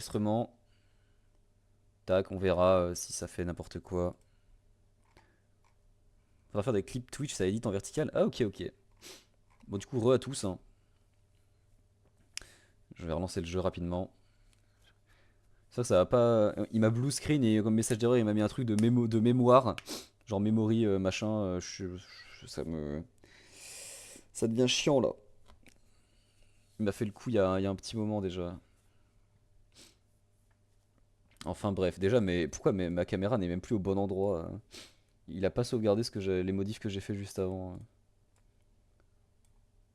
Enregistrement. Tac, on verra si ça fait n'importe quoi. On va faire des clips Twitch, ça édite en vertical. Ah ok ok. Bon du coup re à tous hein. Je vais relancer le jeu rapidement. Ça va pas. Il m'a blue screen et comme message d'erreur il m'a mis un truc de mémoire. Genre memory machin. Ça devient chiant là. Il m'a fait le coup il y a un petit moment déjà. Enfin bref, déjà mais pourquoi ma caméra n'est même plus au bon endroit Il a pas sauvegardé les modifs que j'ai fait juste avant.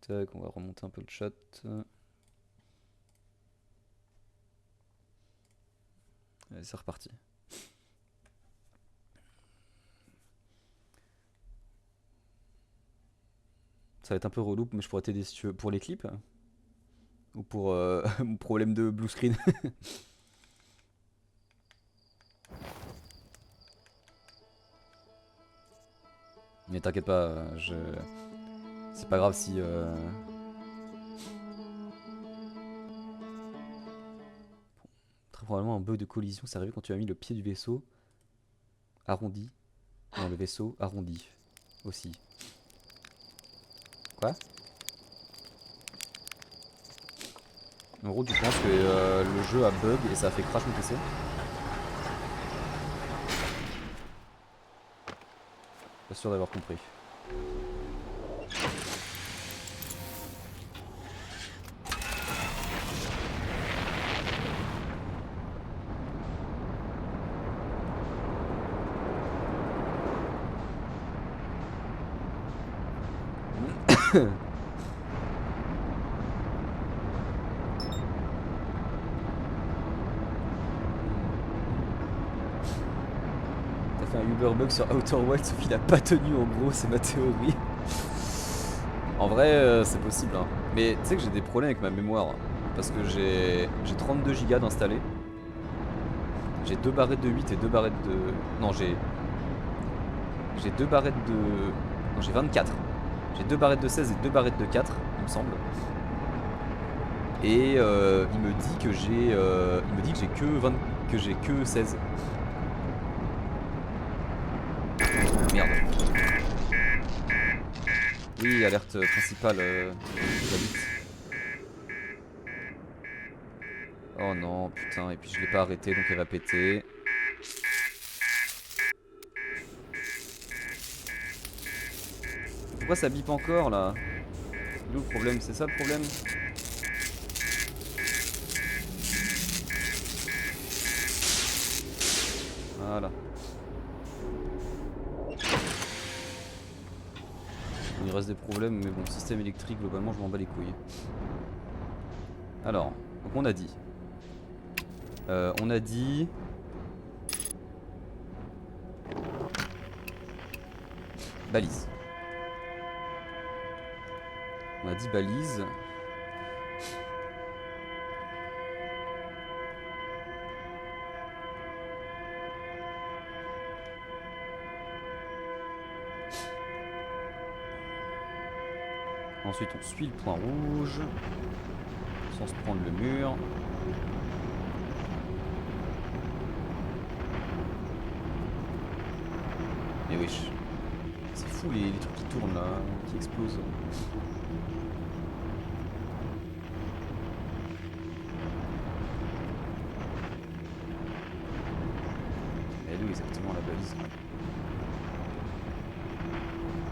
Tac, on va remonter un peu le chat. Allez, c'est reparti. Ça va être un peu relou, mais je pourrais t'aider si tu veux. Pour les clips ou pour mon problème de blue screen. Mais t'inquiète pas, c'est pas grave si. Très probablement un bug de collision, c'est arrivé quand tu as mis le pied du vaisseau arrondi. Non, le vaisseau arrondi aussi. Quoi? En gros, tu penses que le jeu a bug et ça a fait crash mon PC? Pas sûr d'avoir compris. T'as fait un Uber bug sur Outer Wilds sauf qu'il a pas tenu en gros, c'est ma théorie. En vrai, c'est possible. Hein. Mais tu sais que j'ai des problèmes avec ma mémoire. Parce que j'ai 32 Go d'installé. J'ai 2 barrettes de 8 et 2 barrettes de. Non, j'ai 2 barrettes de. Non, j'ai 24. J'ai 2 barrettes de 16 et 2 barrettes de 4, il me semble. Et il me dit que j'ai que j'ai que 16. Merde. Oui, alerte principale j'habite. Oh non, putain, et puis je l'ai pas arrêté donc elle va péter. Pourquoi ça bip encore là? D'où le problème? C'est ça le problème? Voilà. Il reste des problèmes, mais bon, système électrique, globalement, je m'en bats les couilles. Alors, donc on a dit. On a dit. Balise. On a dit balise. Ensuite, on suit le point rouge. Sans se prendre le mur. Mais wesh. C'est fou les trucs qui tournent là, qui explosent. Elle est où exactement la balise?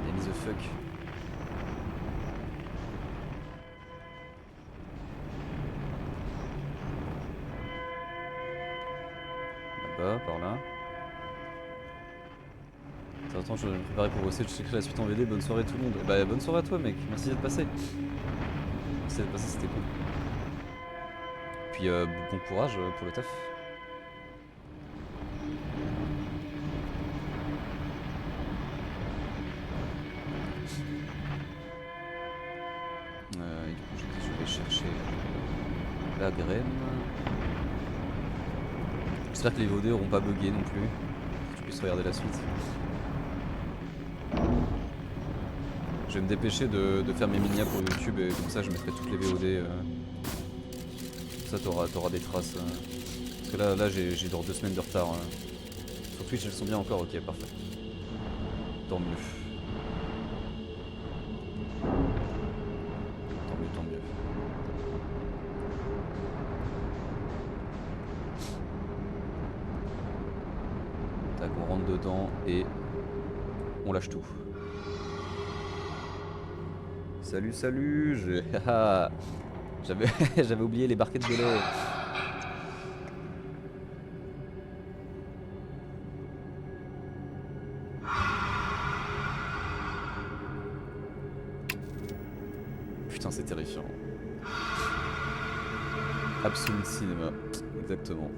Elle a mis the fuck. Là-bas, par là. Attends, je vais me préparer pour bosser, je checkerai la suite en VD, bonne soirée tout le monde. Bah bonne soirée à toi mec, merci d'être passé. Merci d'être passé, c'était cool. Puis bon courage pour le taf. Et du coup je vais chercher la graine. J'espère que les VOD auront pas bugué non plus. Que tu puisses regarder la suite. Je vais me dépêcher de faire mes minia pour YouTube et comme ça je mettrai toutes les VOD. ça t'auras des traces. Parce que là j'ai genre 2 semaines de retard. Sur Twitch elles sont bien encore, ok parfait. Tant mieux. Tant mieux. Tac, on rentre dedans et on lâche tout. Salut, j'avais oublié les barquettes de lait. Putain, c'est terrifiant. Absolute cinéma, exactement.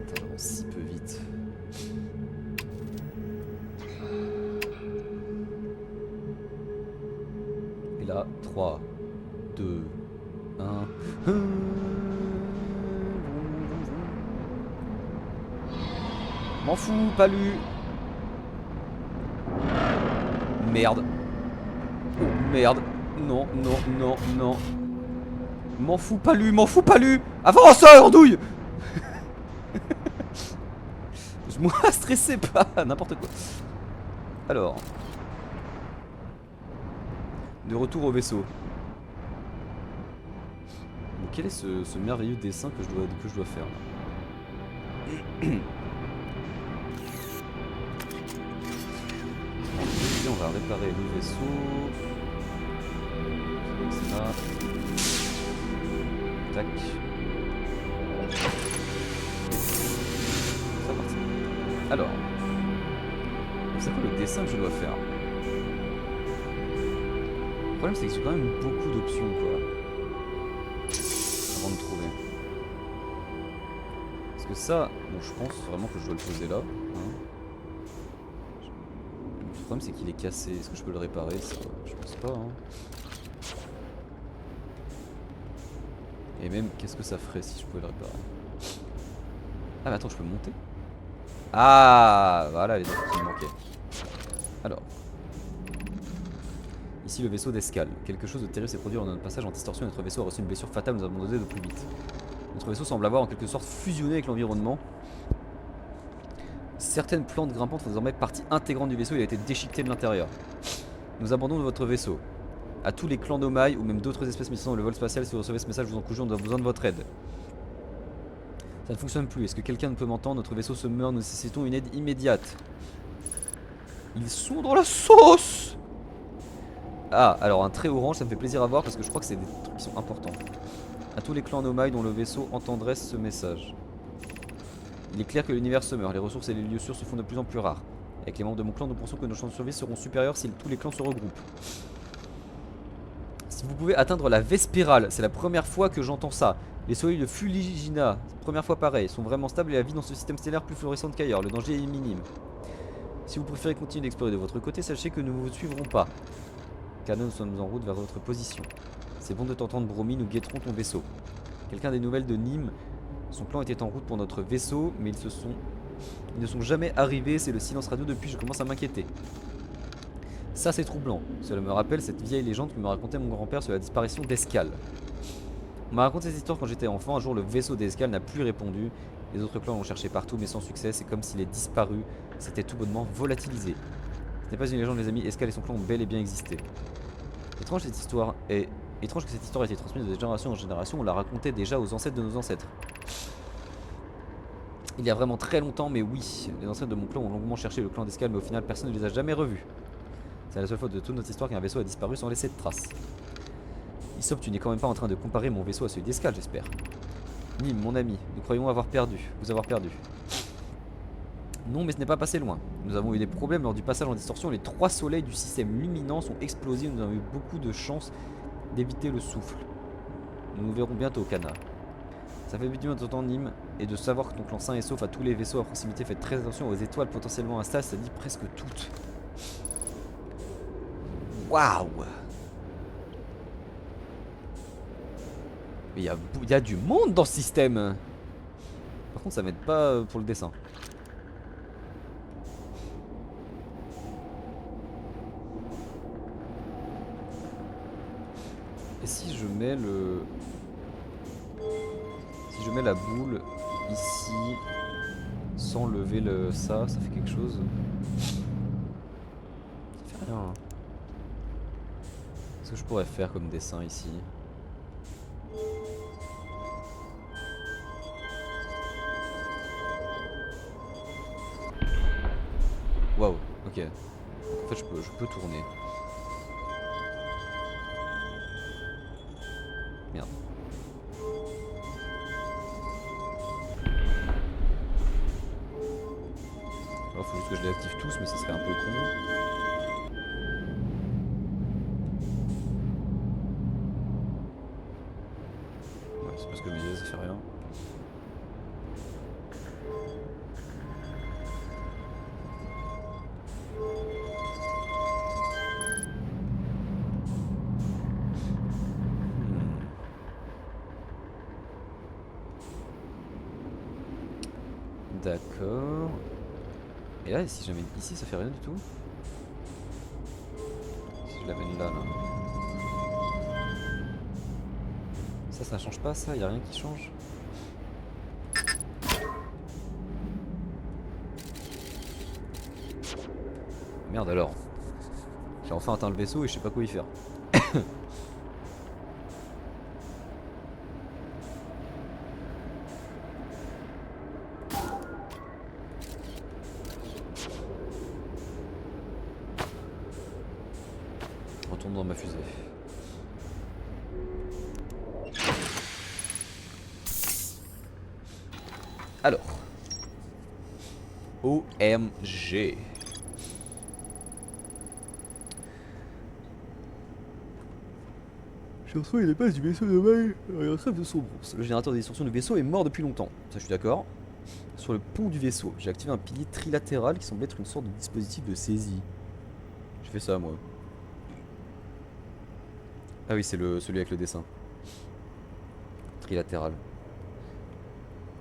Ça avance si peu vite. Et là, 3, 2, 1. M'en fous, pas lu. Merde. Oh, merde. Non. M'en fous, pas lu. Avance, andouille. Moi, stressez pas, n'importe quoi. Alors. De retour au vaisseau. Donc, quel est ce merveilleux dessin que je dois faire là? On va réparer le vaisseau. C'est là. Tac. C'est parti. Alors. C'est quoi le dessin que je dois faire? Le problème c'est que j'ai quand même beaucoup d'options quoi. Avant de trouver. Parce que ça, bon je pense vraiment que je dois le poser là. Hein. Le problème c'est qu'il est cassé. Est-ce que je peux le réparer ça? Je pense pas. Hein. Et même qu'est-ce que ça ferait si je pouvais le réparer? Ah mais attends, je peux monter? Ah voilà les trucs qui me manquaient. Alors. Ici le vaisseau d'escale. Quelque chose de terrible s'est produit en notre passage en distorsion. Notre vaisseau a reçu une blessure fatale, nous avons abandonné de plus vite. Notre vaisseau semble avoir en quelque sorte fusionné avec l'environnement. Certaines plantes grimpantes font désormais partie intégrante du vaisseau. Il a été déchiqueté de l'intérieur. Nous abandonnons votre vaisseau. À tous les clans Nomai ou même d'autres espèces médisant le vol spatial, si vous recevez ce message, vous en conjure, nous avons besoin de votre aide. Ça ne fonctionne plus. Est-ce que quelqu'un peut m'entendre? Notre vaisseau se meurt, nous nécessitons une aide immédiate. Ils sont dans la sauce! Ah, alors un trait orange, ça me fait plaisir à voir parce que je crois que c'est des trucs qui sont importants. À tous les clans Nomai dont le vaisseau entendrait ce message. Il est clair que l'univers se meurt, les ressources et les lieux sûrs se font de plus en plus rares. Avec les membres de mon clan, nous pensons que nos chances de survie seront supérieures si tous les clans se regroupent. Si vous pouvez atteindre la Vespérale, c'est la première fois que j'entends ça. Les soleils de Fuligina, première fois pareil, sont vraiment stables et la vie dans ce système stellaire plus florissante qu'ailleurs. Le danger est minime. Si vous préférez continuer d'explorer de votre côté, sachez que nous ne vous suivrons pas. Car nous sommes en route vers votre position. C'est bon de t'entendre, Bromi, nous guetterons ton vaisseau. Quelqu'un a des nouvelles de Nîmes? Son plan était en route pour notre vaisseau, mais ils ne sont jamais arrivés, c'est le silence radio depuis, je commence à m'inquiéter. Ça c'est troublant, cela me rappelle cette vieille légende que me racontait mon grand-père sur la disparition d'Escale. On m'a raconté cette histoire quand j'étais enfant, un jour le vaisseau d'Escale n'a plus répondu, les autres clans l'ont cherché partout mais sans succès, c'est comme s'il est disparu, c'était tout bonnement volatilisé. Ce n'est pas une légende les amis, Escale et son clan ont bel et bien existé. Étrange que cette histoire ait été transmise de génération en génération, on la racontait déjà aux ancêtres de nos ancêtres. Il y a vraiment très longtemps, mais oui, les ancêtres de mon clan ont longuement cherché le clan d'Escale, mais au final personne ne les a jamais revus. C'est la seule fois de toute notre histoire qu'un vaisseau a disparu sans laisser de traces. Issop, tu n'es quand même pas en train de comparer mon vaisseau à celui d'Escale, j'espère. Nîmes, mon ami, nous croyons vous avoir perdu. Non, mais ce n'est pas passé loin. Nous avons eu des problèmes lors du passage en distorsion. Les 3 soleils du système luminant sont explosés. Nous avons eu beaucoup de chance d'éviter le souffle. Nous nous verrons bientôt, Kana. Ça fait du bien de t'entendre, Nîmes, et de savoir que ton clan sain et sauf à tous les vaisseaux à proximité. Faites très attention aux étoiles potentiellement instables, ça dit presque toutes. Waouh! Mais il y a du monde dans ce système. Par contre ça m'aide pas pour le dessin. Et si je mets le... Si je mets la boule ici, sans lever le ça fait quelque chose? Ça fait rien. Hein. Qu'est-ce que je pourrais faire comme dessin ici? Waouh, ok. En fait, je peux tourner. Merde. Alors, faut juste que je les active tous, mais ça serait un peu con. Ouais, c'est parce que je me disais, ça fait rien. D'accord. Et là, si j'amène ici, ça fait rien du tout. Si je l'amène là, là. Ça change pas, ça? Y a rien qui change? Merde alors. J'ai enfin atteint le vaisseau et je sais pas quoi y faire. Retourne dans ma fusée. Alors. OMG. J'ai retrouvé les bases du vaisseau Nomai. Il rêve de son bronze. Le générateur d'instruction du vaisseau est mort depuis longtemps. Ça, je suis d'accord. Sur le pont du vaisseau, j'ai activé un pilier trilatéral qui semble être une sorte de dispositif de saisie. J'ai fait ça, moi. Ah oui, c'est celui avec le dessin. Trilatéral.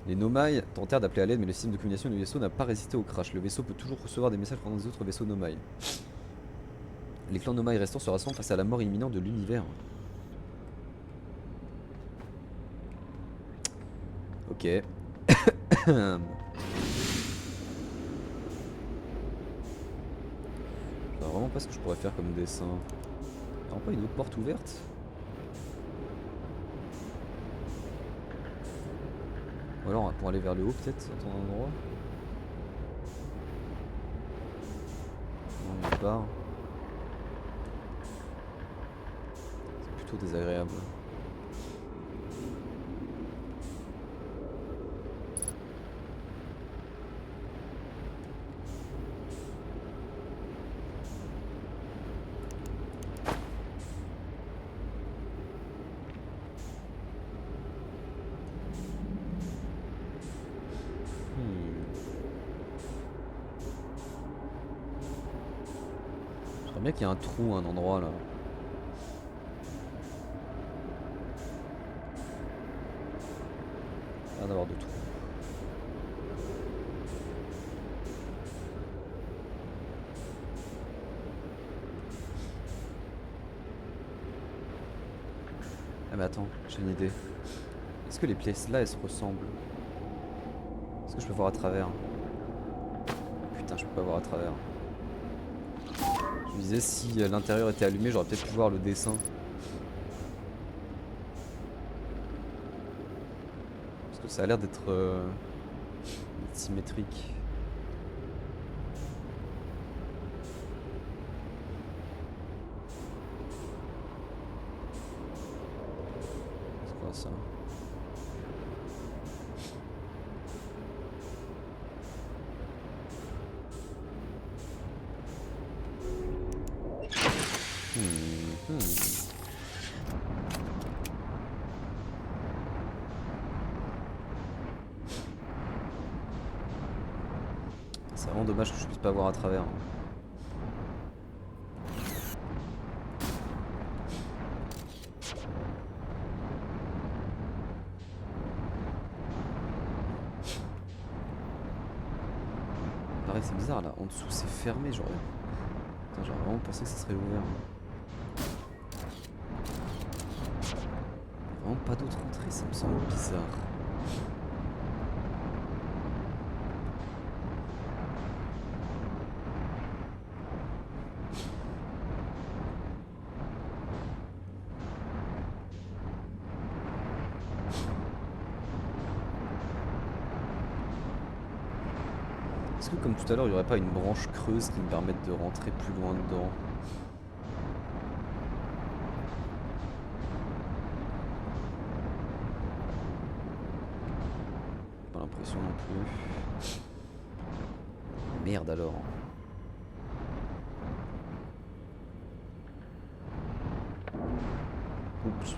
Les Nomai tentèrent d'appeler à l'aide, mais le système de communication du vaisseau n'a pas résisté au crash. Le vaisseau peut toujours recevoir des messages pendant les autres vaisseaux Nomai. Les clans Nomai restants se rassemblent face à la mort imminente de l'univers. Ok. Je sais vraiment pas ce que je pourrais faire comme dessin. Y'a pas une autre porte ouverte? Ou alors pour aller vers le haut peut-être, à ton endroit? Non, nulle part. C'est plutôt désagréable. J'aimerais bien qu'il y ait un trou à un endroit là. Pas d'avoir de trou. Ah mais attends, j'ai une idée. Est-ce que les pièces là elles se ressemblent? Est-ce que je peux voir à travers? Putain, je peux pas voir à travers. Je me disais si l'intérieur était allumé, j'aurais peut-être pu voir le dessin. Parce que ça a l'air d'être symétrique. C'est quoi ça? C'est vraiment dommage que je puisse pas voir à travers. Pareil, c'est bizarre là, en dessous c'est fermé, j'aurais vraiment pensé que ça serait ouvert. vraiment pas d'autres entrées, ça me semble bizarre. Est-ce que comme tout à l'heure, il n'y aurait pas une branche creuse qui me permette de rentrer plus loin dedans? Pas l'impression non plus. Merde alors. Oups.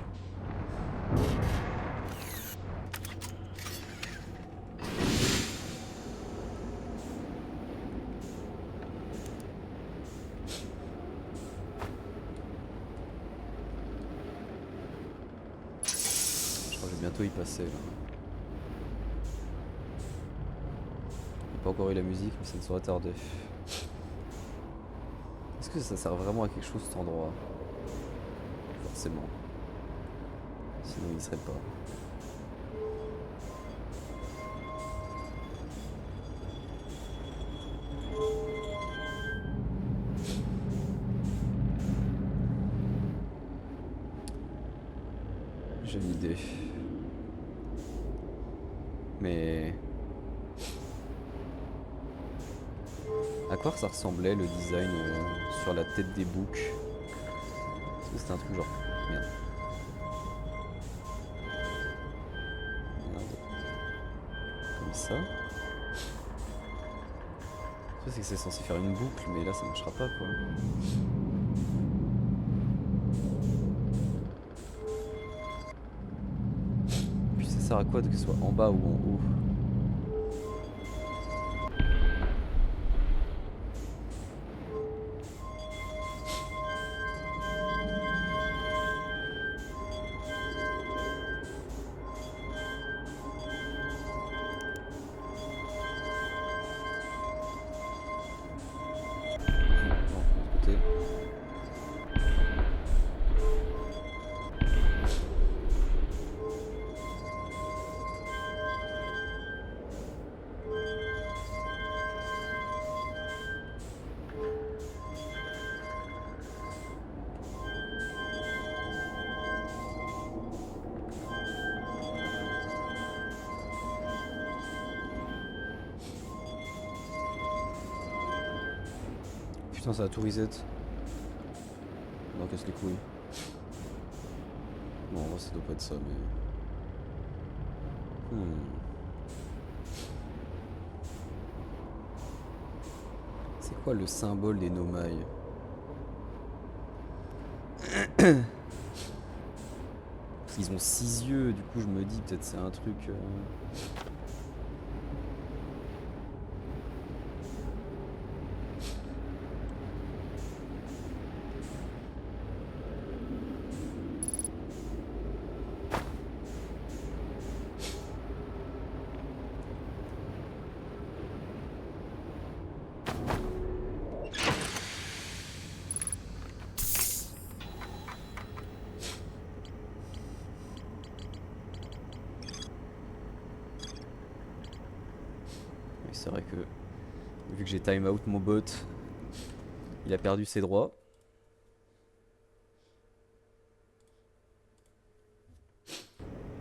Je crois que je vais bientôt y passer là. J'ai pas encore eu la musique mais ça ne saurait tarder. Est-ce que ça sert vraiment à quelque chose cet endroit? Forcément. Sinon il serait pas. J'ai une idée. Mais... à quoi ça ressemblait le design sur la tête des boucs? Est-ce que c'était un truc genre... Merde. Merde. Comme ça. Le truc c'est que c'est censé faire une boucle mais là ça marchera pas quoi. Puis ça sert à quoi que ce soit en bas ou en haut? Putain, ça a tout reset. Non, casse les couilles. Bon, en vrai, ça doit pas être ça, mais. C'est quoi le symbole des Nomai? Parce qu'ils ont 6 yeux, du coup, je me dis peut-être c'est un truc. C'est vrai que vu que j'ai time out mon bot, il a perdu ses droits.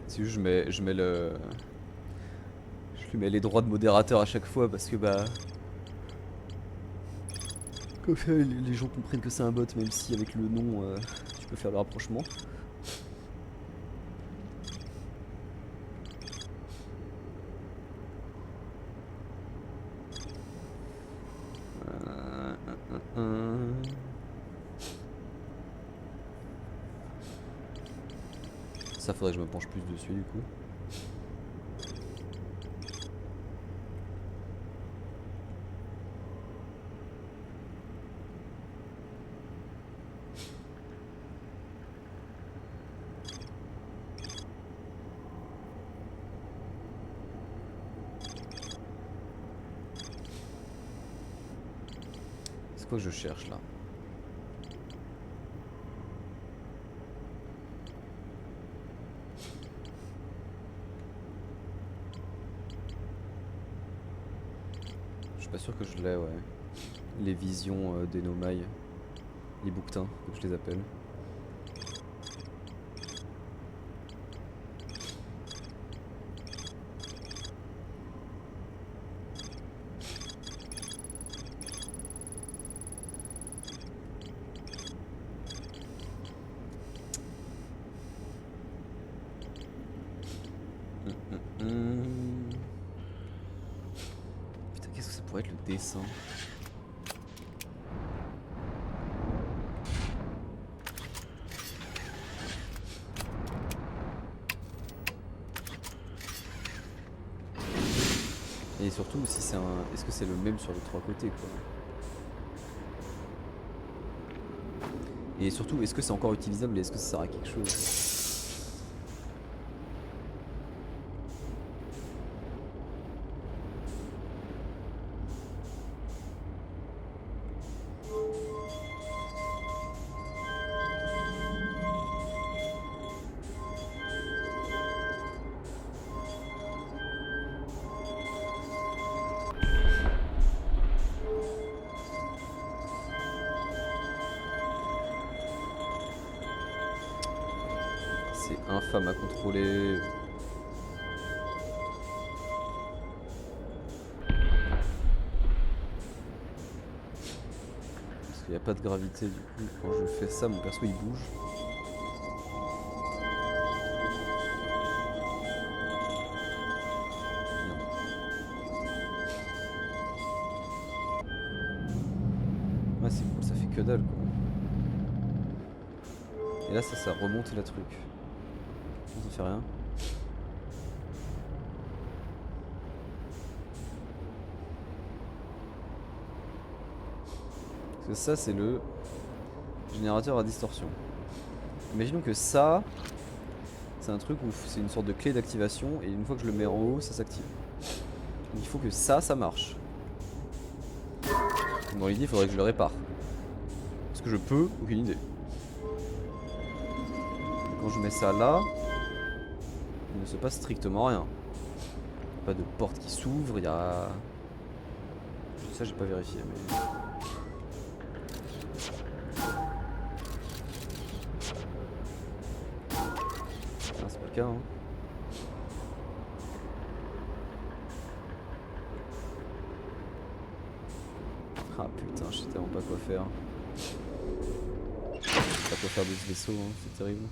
C'est juste je mets le. Je lui mets les droits de modérateur à chaque fois parce que bah. Comme ça les gens comprennent que c'est un bot même si avec le nom tu peux faire le rapprochement. Ça faudrait que je me penche plus dessus du coup. C'est quoi que je cherche là? suis pas sûr que je l'ai, ouais. Les visions des Nomai. Les bouquetins, comme je les appelle. Putain, qu'est-ce que ça pourrait être le dessin? Et surtout, si c'est un... est-ce que c'est le même sur les trois côtés, quoi? Et surtout, est-ce que c'est encore utilisable et est-ce que ça sert à quelque chose? C'est infâme à contrôler. Parce qu'il n'y a pas de gravité du coup. Quand je fais ça, mon perso il bouge. Ouais, c'est cool, ça fait que dalle quoi. Et là, ça remonte la truc. Ça fait rien. Parce que ça, c'est le générateur à distorsion. Imaginons que ça, c'est un truc où c'est une sorte de clé d'activation et une fois que je le mets en haut, ça s'active. Il faut que ça marche. Dans l'idée, il faudrait que je le répare. Est-ce que je peux? Aucune idée. Quand je mets ça là, il ne se passe strictement rien. Pas de porte qui s'ouvre, il y a... Ça j'ai pas vérifié mais... Ah, c'est pas le cas hein. Ah putain, je sais tellement pas quoi faire. Je sais pas quoi faire de ce vaisseau, hein. C'est terrible.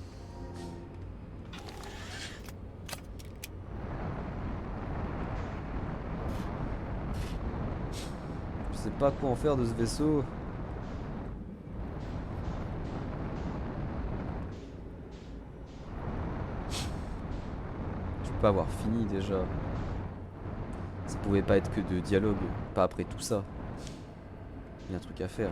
Je sais pas quoi en faire de ce vaisseau. Je peux pas avoir fini déjà. Ça pouvait pas être que de dialogue, pas après tout ça. Il y a un truc à faire.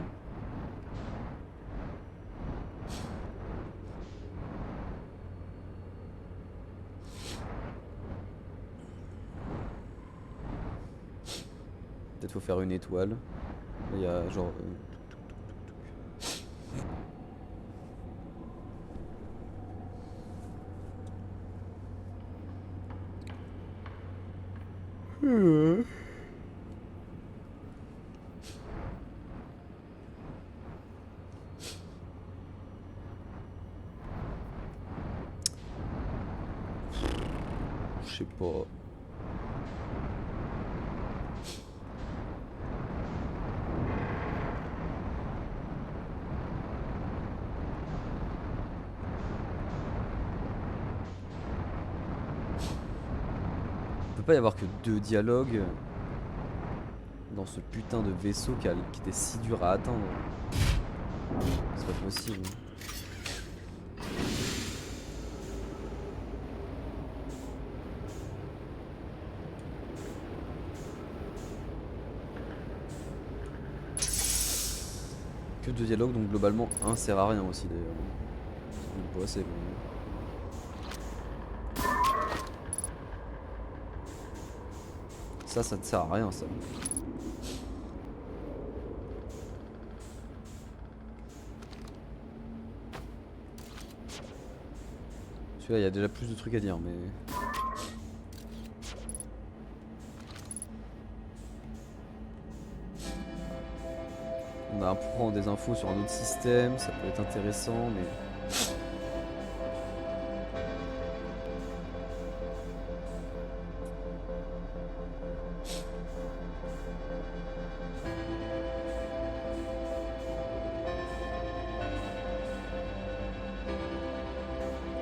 Peut-être faut faire une étoile. Là, il y a genre... Je sais pas. Il peut pas y avoir que 2 dialogues dans ce putain de vaisseau qui était si dur à atteindre. C'est pas possible. Que 2 dialogues, donc globalement un sert à rien aussi d'ailleurs. C'est pas assez. Ça ne sert à rien ça. Celui-là il y a déjà plus de trucs à dire mais... va prendre des infos sur un autre système, ça peut être intéressant, mais...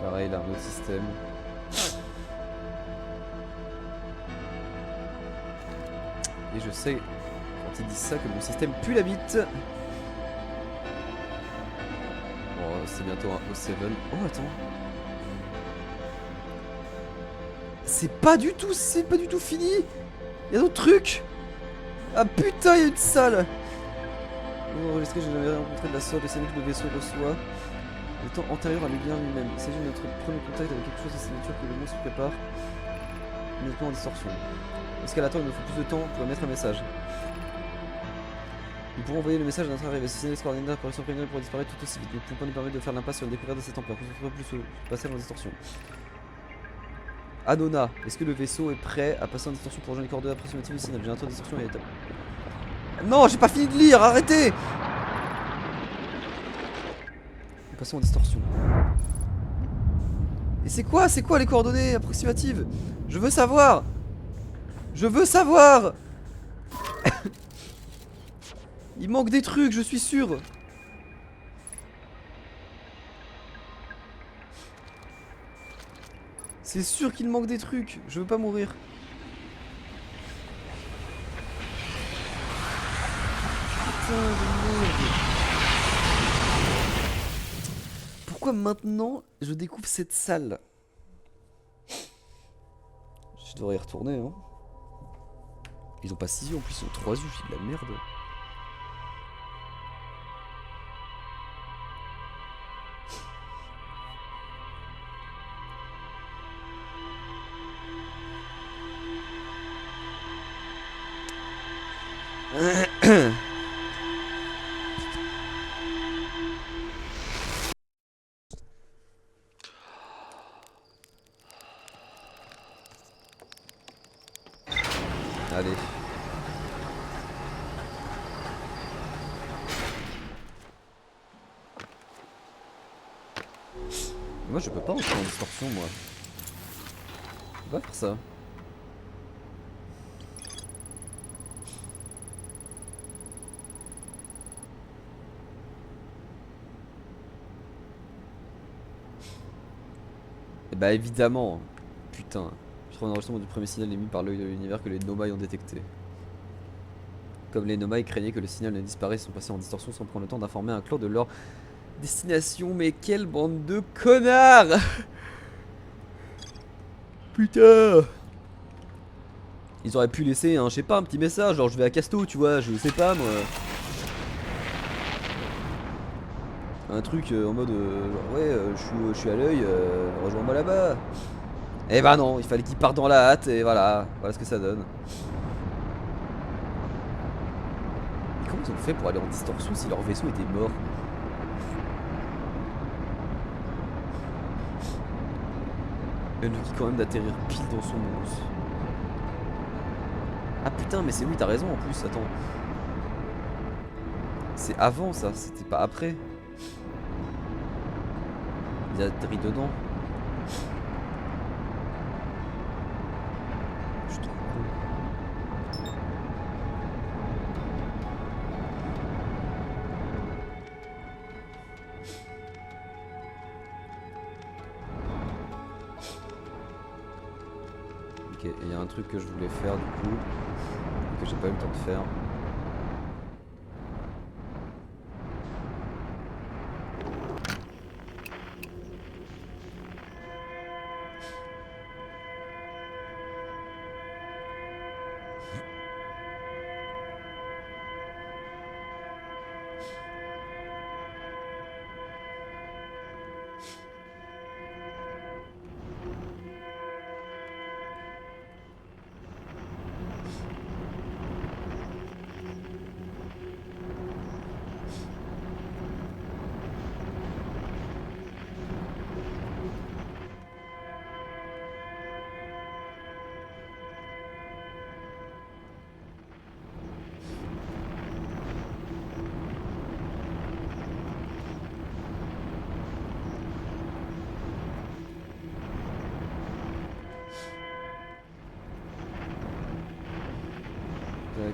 Pareil, là, un autre système. Et je sais, quand ils disent ça, que mon système pue la bite. Bon, c'est bientôt un O7. Oh, attends. C'est pas du tout fini. Il y a d'autres trucs. Ah putain, il y a une salle. Enregistré, j'ai jamais rencontré de la sorte, et c'est nous que le vaisseau reçoit. Le temps antérieur à l'univers lui-même. Il s'agit de notre premier contact avec quelque chose de signature que le monde se prépare. Uniquement en distorsion. Escalator, il nous faut plus de temps pour émettre un message. Nous pourrons envoyer le message à notre arrivée. Ce signal extraordinaire apparition criminelle pour disparaître tout aussi vite. Nous pouvons pas nous permettre de faire l'impasse sur une découverte de cette ampleur. Concentrons plus sur le passage en distorsion. Anona, est-ce que le vaisseau est prêt à passer en distorsion pour rejoindre les coordonnées approximatives du signal? J'ai un tour de distorsion et étape. Non, j'ai pas fini de lire, arrêtez! Passons en distorsion. Et c'est quoi les coordonnées approximatives? Je veux savoir! Je veux savoir! Il manque des trucs, je suis sûr! C'est sûr qu'il manque des trucs, je veux pas mourir. Putain de merde. Pourquoi maintenant je découvre cette salle? Je devrais y retourner, hein. Ils ont pas 6 yeux en plus, ils ont 3 yeux, j'ai de la merde. Allez. Moi je peux pas entrer en distorsion moi. Je peux pas faire ça. Et bah évidemment. Putain. Je trouve un enregistrement du premier signal émis par l'œil de l'univers que les Nomai ont détecté. Comme les Nomai craignaient que le signal ne disparaisse, ils sont passés en distorsion sans prendre le temps d'informer un clan de leur destination. Mais quelle bande de connards! Putain! Ils auraient pu laisser un, je sais pas, un petit message, genre je vais à Casto, tu vois, je sais pas moi. Un truc en mode genre, ouais, je suis à l'œil, rejoins-moi là-bas. Eh bah non, il fallait qu'ils partent dans la hâte et voilà, voilà ce que ça donne. Mais comment ils ont fait pour aller en distorsion si leur vaisseau était mort? Elle nous dit quand même d'atterrir pile dans son monstre. Ah putain, mais c'est oui, t'as raison en plus, attends. C'est avant ça, c'était pas après. Il atterrit dedans. Je suis trop con. Ok, il y a un truc que je voulais faire du coup, que j'ai pas eu le temps de faire. Tac.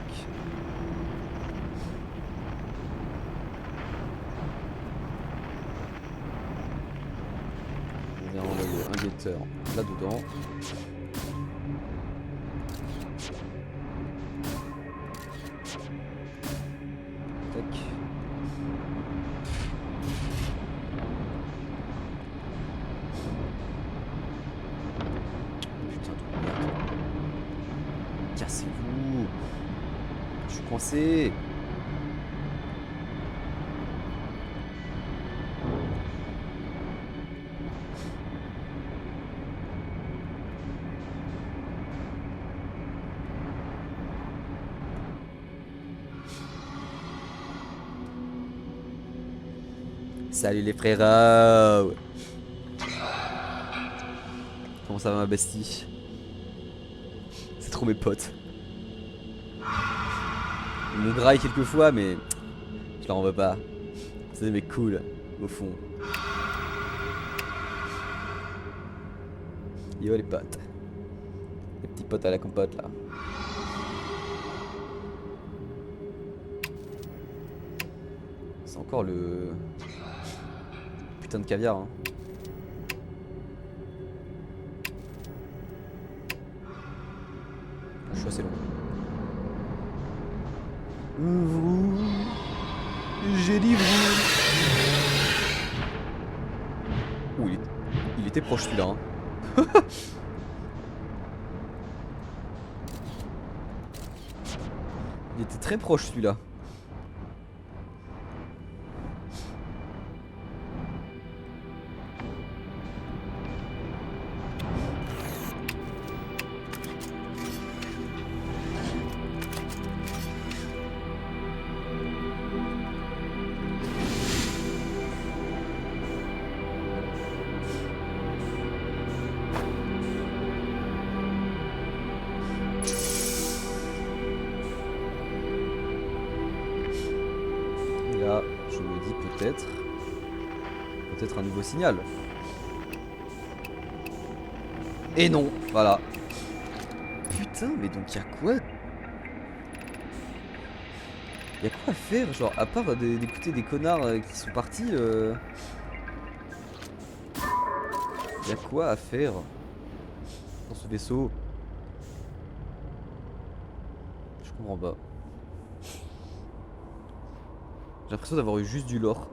On vient envoyer un guetteur là-dedans. Tac. Putain de merde. Cassez-vous. Je suis coincé. Salut les frérots. Comment ça va ma bestie? C'est trop mes potes. Ils m'ont graille quelques fois mais je leur en veux pas. C'est des mecs cool au fond. Yo les potes. Les petits potes à la compote là. C'est encore le putain de caviar hein. Je suis assez long. Ouvrou, j'ai livré. Ouh, il était proche celui-là. Hein. Il était très proche celui-là. Là, je me dis peut-être un nouveau signal. Et non, voilà. Putain, mais donc y'a quoi? Y'a quoi à faire, genre, à part d'écouter des connards qui sont partis Y'a quoi à faire dans ce vaisseau? Je comprends pas. J'ai l'impression d'avoir eu juste du lore.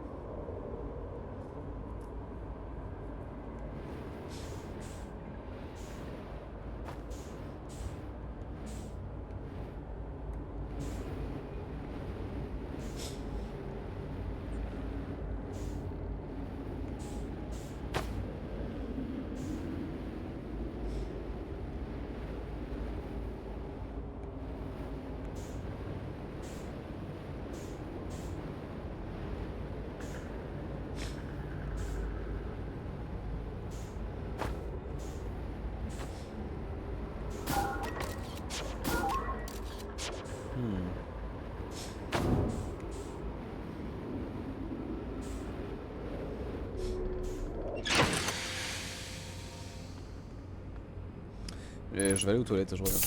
Je vais aller aux toilettes, je reviens.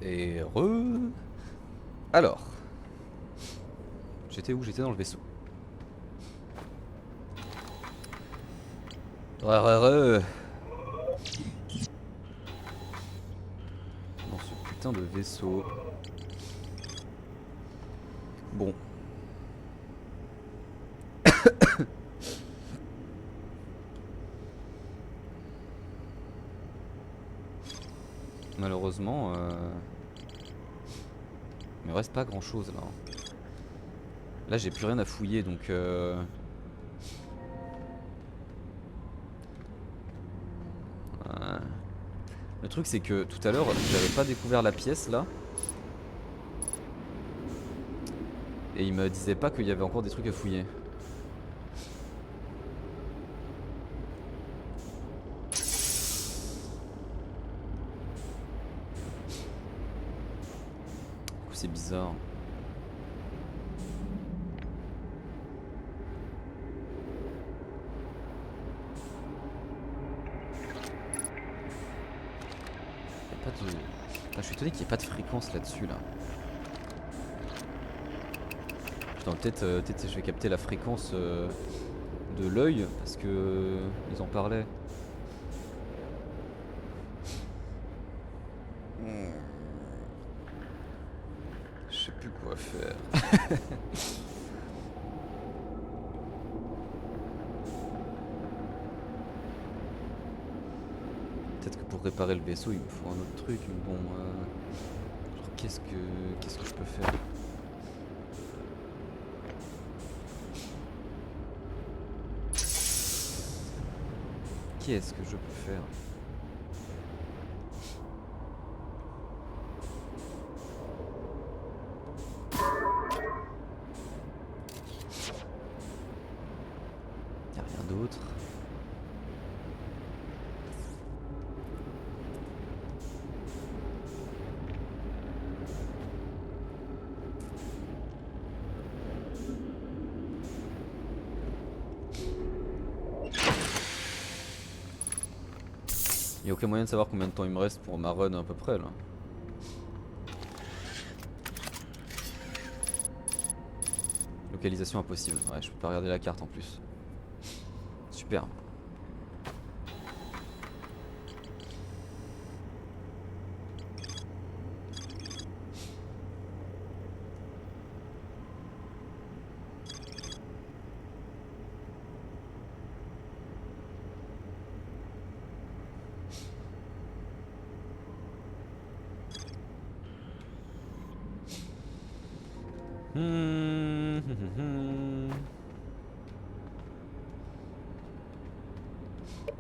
Et alors, j'étais où? J'étais dans le vaisseau. Dans ce putain de vaisseau. Bon. Malheureusement, il me reste pas grand chose là. Là j'ai plus rien à fouiller donc le truc c'est que tout à l'heure j'avais pas découvert la pièce là. Et il me disait pas qu'il y avait encore des trucs à fouiller. C'est bizarre. Je suis étonné qu'il n'y ait pas de fréquence là-dessus là. Putain, peut-être je vais capter la fréquence de l'œil parce que ils en parlaient. Je sais plus quoi faire. Peut-être que pour réparer le vaisseau il me faut un autre truc, mais bon genre qu'est-ce que je peux faire? Qu'est-ce que je peux faire? Y'a rien d'autre. Y'a aucun moyen de savoir combien de temps il me reste pour ma run à peu près là. Localisation impossible. Ouais, je peux pas regarder la carte en plus. Super.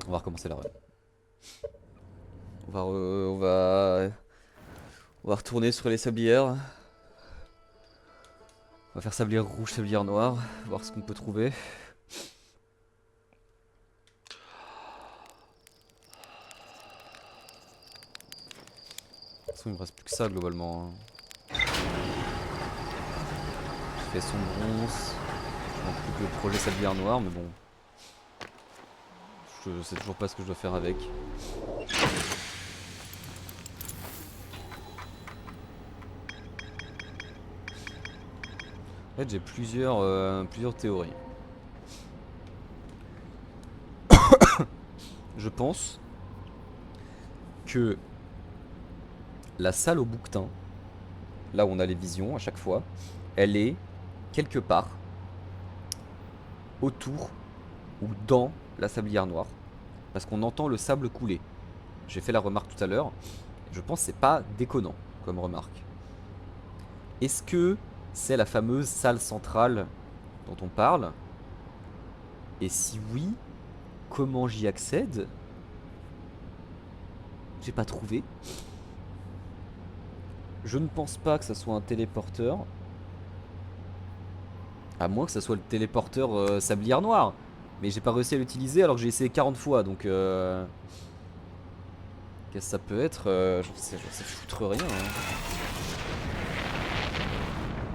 On va recommencer la run. On va retourner sur les sablières. On va faire sablière rouge, sablière noire, voir ce qu'on peut trouver. De toute façon il me reste plus que ça globalement. J'ai fait son bronze. Il manque plus que le projet sablière noire, mais bon. Je sais toujours pas ce que je dois faire avec. En fait j'ai plusieurs théories. Je pense que la salle au bouquetin, là où on a les visions à chaque fois, elle est quelque part autour ou dans la sablière noire. Parce qu'on entend le sable couler. J'ai fait la remarque tout à l'heure. Je pense que c'est pas déconnant comme remarque. Est-ce que c'est la fameuse salle centrale dont on parle? Et si oui, comment j'y accède? J'ai pas trouvé. Je ne pense pas que ça soit un téléporteur. À moins que ça soit le téléporteur sablière noire. Mais j'ai pas réussi à l'utiliser alors que j'ai essayé 40 fois donc qu'est-ce que ça peut être j'en sais foutre rien hein.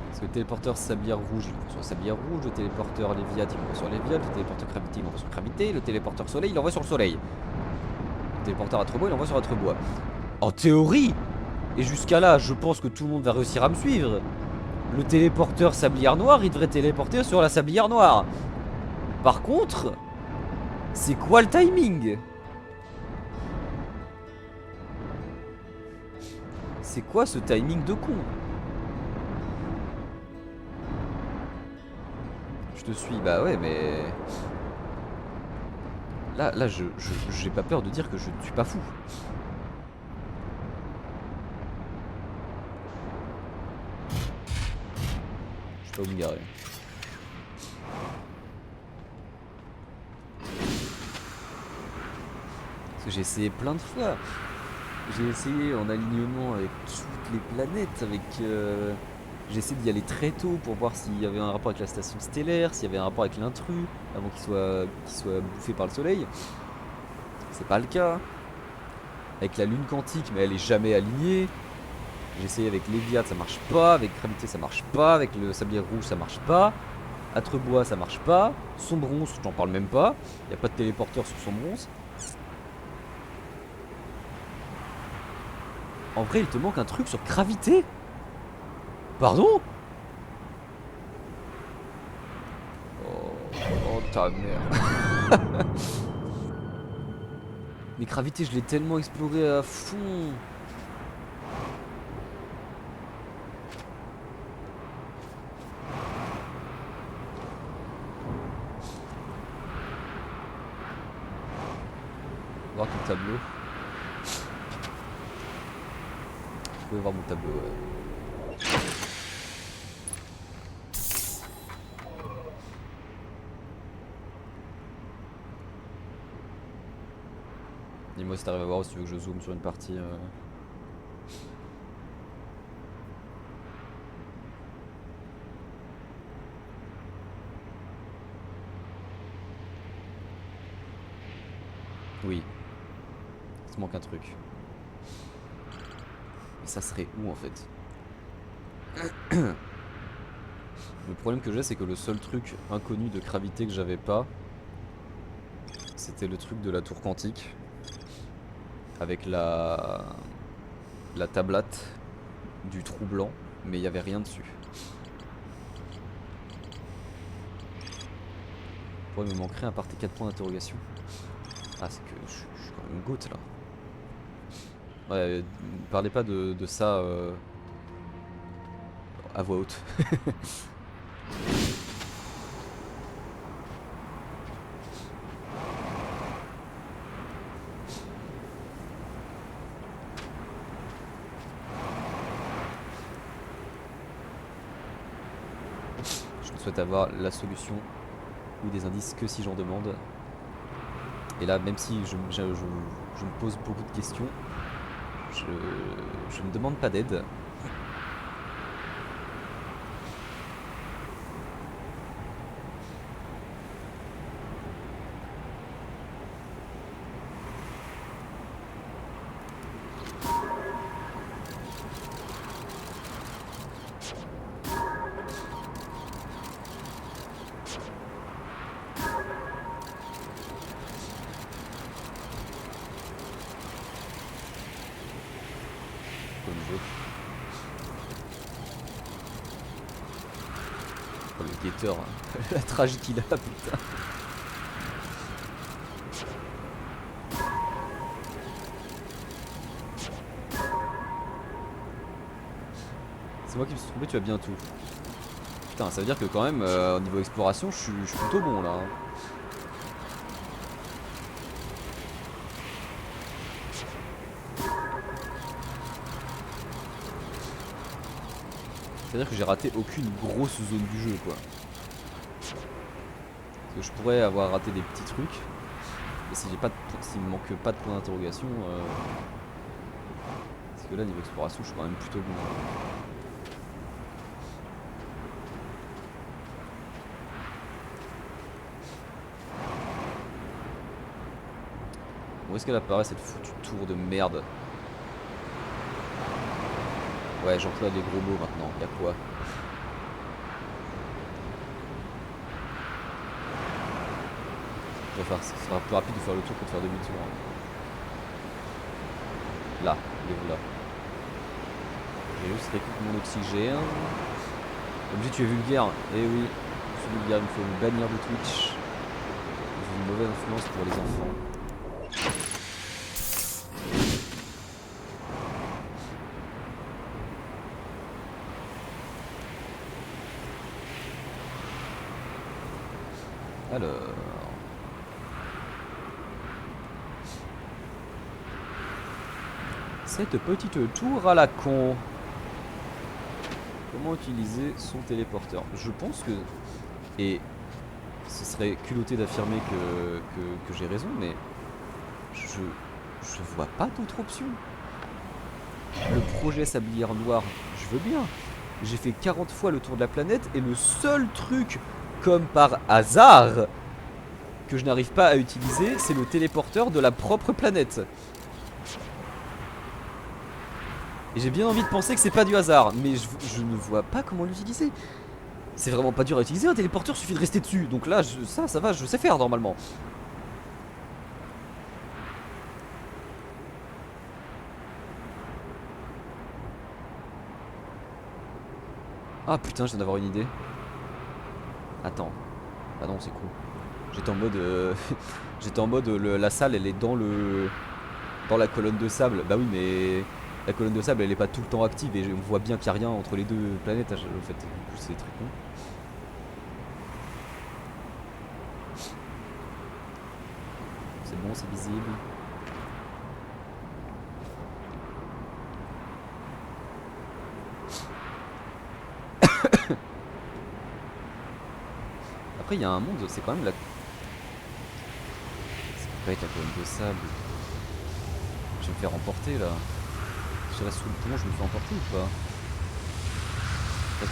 Parce que le téléporteur sablière rouge il envoie sur la sablière rouge, le téléporteur Léviat il envoie sur Léviat, le téléporteur gravité il envoie sur gravité, le téléporteur soleil il envoie sur le soleil. Le téléporteur Atrebois il envoie sur Atrebois. En théorie Et jusqu'à là, je pense que tout le monde va réussir à me suivre. Le téléporteur sablière noire, il devrait téléporter sur la sablière noire. Par contre, c'est quoi le timing? C'est quoi ce timing de con? Je te suis, bah ouais, mais... Là, j'ai pas peur de dire que je ne suis pas fou. Je sais pas où me garer. Parce que j'ai essayé plein de fois. J'ai essayé en alignement avec toutes les planètes, avec... J'ai essayé d'y aller très tôt pour voir s'il y avait un rapport avec la station stellaire, s'il y avait un rapport avec l'intrus, avant qu'il soit bouffé par le soleil. C'est pas le cas. Avec la lune quantique, mais elle est jamais alignée. J'ai essayé avec Léviathe, ça marche pas. Avec Gravité, ça marche pas. Avec le sablier rouge, ça marche pas. Atrebois, ça marche pas. Sombronce, j'en parle même pas. Y a pas de téléporteur sur Sombronce. En vrai, il te manque un truc sur Gravité. Pardon? Oh ta mère. Mais Gravité, je l'ai tellement exploré à fond. Voir ton tableau. Je peux voir mon tableau, ouais. Dis-moi si t'arrives à voir ou si tu veux que je zoome sur une partie. Oui. Il te manque un truc. Mais ça serait où en fait? Le problème que j'ai, c'est que le seul truc inconnu de Gravité que j'avais pas, c'était le truc de la tour quantique. Avec la tablate du trou blanc, mais il n'y avait rien dessus. Pourquoi il me manquerait à part tes 4 points d'interrogation? Ah, c'est que je suis quand même goat là. Ouais, parlez pas de ça à voix haute. Je souhaite avoir la solution ou des indices que si j'en demande. Et là, même si je me pose beaucoup de questions, je ne demande pas d'aide. Oh, le guetteur, hein. La tragique qu'il a, putain. C'est moi qui me suis trompé, tu as bien tout. Putain, ça veut dire que quand même, au niveau exploration, je suis plutôt bon là. Hein. C'est-à-dire que j'ai raté aucune grosse zone du jeu, quoi. Parce que je pourrais avoir raté des petits trucs. Et si j'ai pas s'il me manque pas de points d'interrogation, parce que là niveau exploration je suis quand même plutôt bon. Où est-ce qu'elle apparaît cette foutue tour de merde? Ouais, j'emploie des gros mots maintenant, y'a quoi? Ce sera plus rapide de faire le tour que de faire demi-tour. Là, il est où là? vais juste récupérer mon oxygène. Obligé, tu es vulgaire. Eh oui, je suis vulgaire, il me faut me bannir de Twitch. J'ai une mauvaise influence pour les enfants. Alors... Cette petite tour à la con. Comment utiliser son téléporteur? Je pense que... Et ce serait culotté d'affirmer que j'ai raison, mais... Je vois pas d'autre option. Le projet sablière noire, je veux bien. J'ai fait 40 fois le tour de la planète et le seul truc, comme par hasard, que je n'arrive pas à utiliser, c'est le téléporteur de la propre planète. Et j'ai bien envie de penser que c'est pas du hasard, mais je ne vois pas comment l'utiliser. C'est vraiment pas dur à utiliser, un téléporteur, suffit de rester dessus. Donc là, ça va, je sais faire normalement. Ah putain, je viens d'avoir une idée. Attends. Ah non, c'est con. J'étais en mode... J'étais en mode, la salle, elle est dans la colonne de sable. Bah oui, mais... La colonne de sable, elle est pas tout le temps active et on voit bien qu'il n'y a rien entre les deux planètes. En fait, du coup, c'est très con. C'est bon, c'est visible. Après, il y a un monde, c'est quand même la... Ça peut pas être la colonne de sable. Je vais me faire emporter là. Si je reste sous le pont, je me fais emporter ou pas?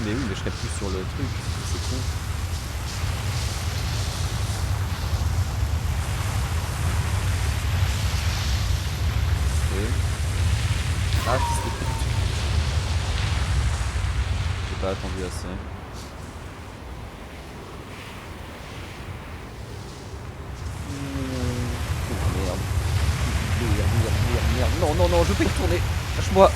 Mais oui, mais je serais plus sur le truc, c'est con. Ok. Ah, fils de pute. J'ai pas attendu assez. Oh merde. Merde. Non, non, non, je peux y retourner. Lâche-moi.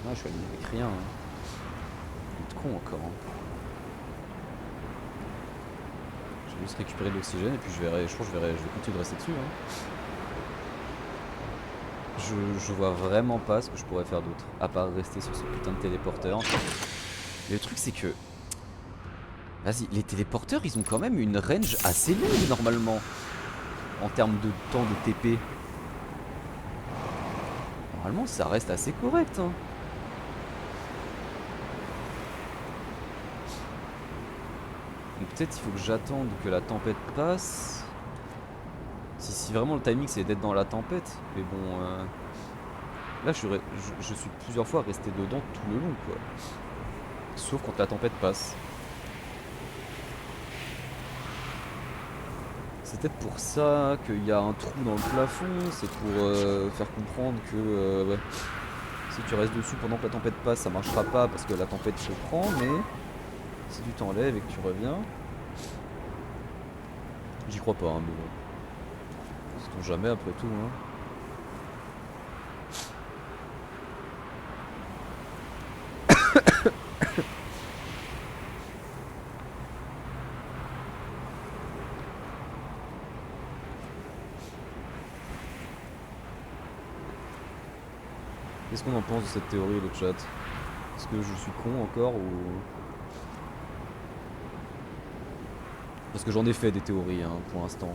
Ah, je suis aligné avec rien. C'est con encore. Je vais juste récupérer de l'oxygène et puis je pense que je vais continuer de rester dessus. Je vois vraiment pas ce que je pourrais faire d'autre, à part rester sur ce putain de téléporteur. Et le truc c'est que... Vas-y, les téléporteurs ils ont quand même une range assez longue normalement. En termes de temps de TP. Normalement ça reste assez correct. Donc peut-être il faut que j'attende que la tempête passe. Si vraiment le timing c'est d'être dans la tempête. Mais bon... Là je suis plusieurs fois resté dedans tout le long quoi. Sauf quand la tempête passe. C'est peut-être pour ça qu'il y a un trou dans le plafond, c'est pour faire comprendre que si tu restes dessus pendant que la tempête passe, ça marchera pas parce que la tempête se prend, mais si tu t'enlèves et que tu reviens, j'y crois pas, hein, mais bon, sait-on jamais après tout. Hein. Qu'est-ce qu'on en pense de cette théorie, le chat? Est-ce que je suis con encore ou... Parce que j'en ai fait des théories hein, pour l'instant.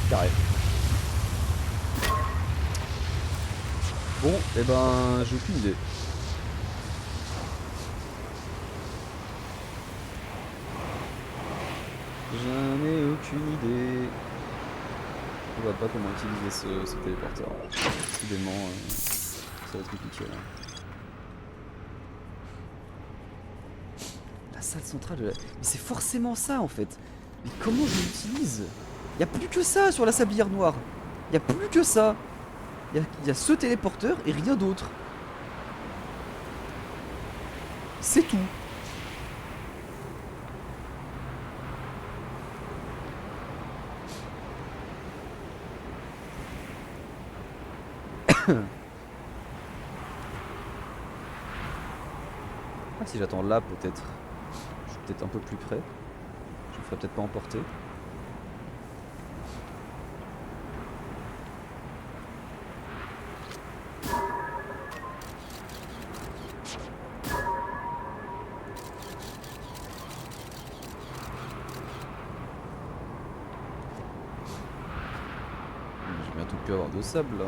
Carré. Bon, et ben j'ai aucune idée. J'en ai aucune idée. Je vois pas comment utiliser ce téléporteur. Décidément, ça va être compliqué là. La salle centrale de la... Mais c'est forcément ça en fait. Mais comment je l'utilise? Y a plus que ça sur la sablière noire. Y a plus que ça. Y a ce téléporteur et rien d'autre. C'est tout. Ah, si j'attends là, peut-être. Je suis peut-être un peu plus près. Je me ferai peut-être pas emporter. J'ai bientôt pu avoir de sable là.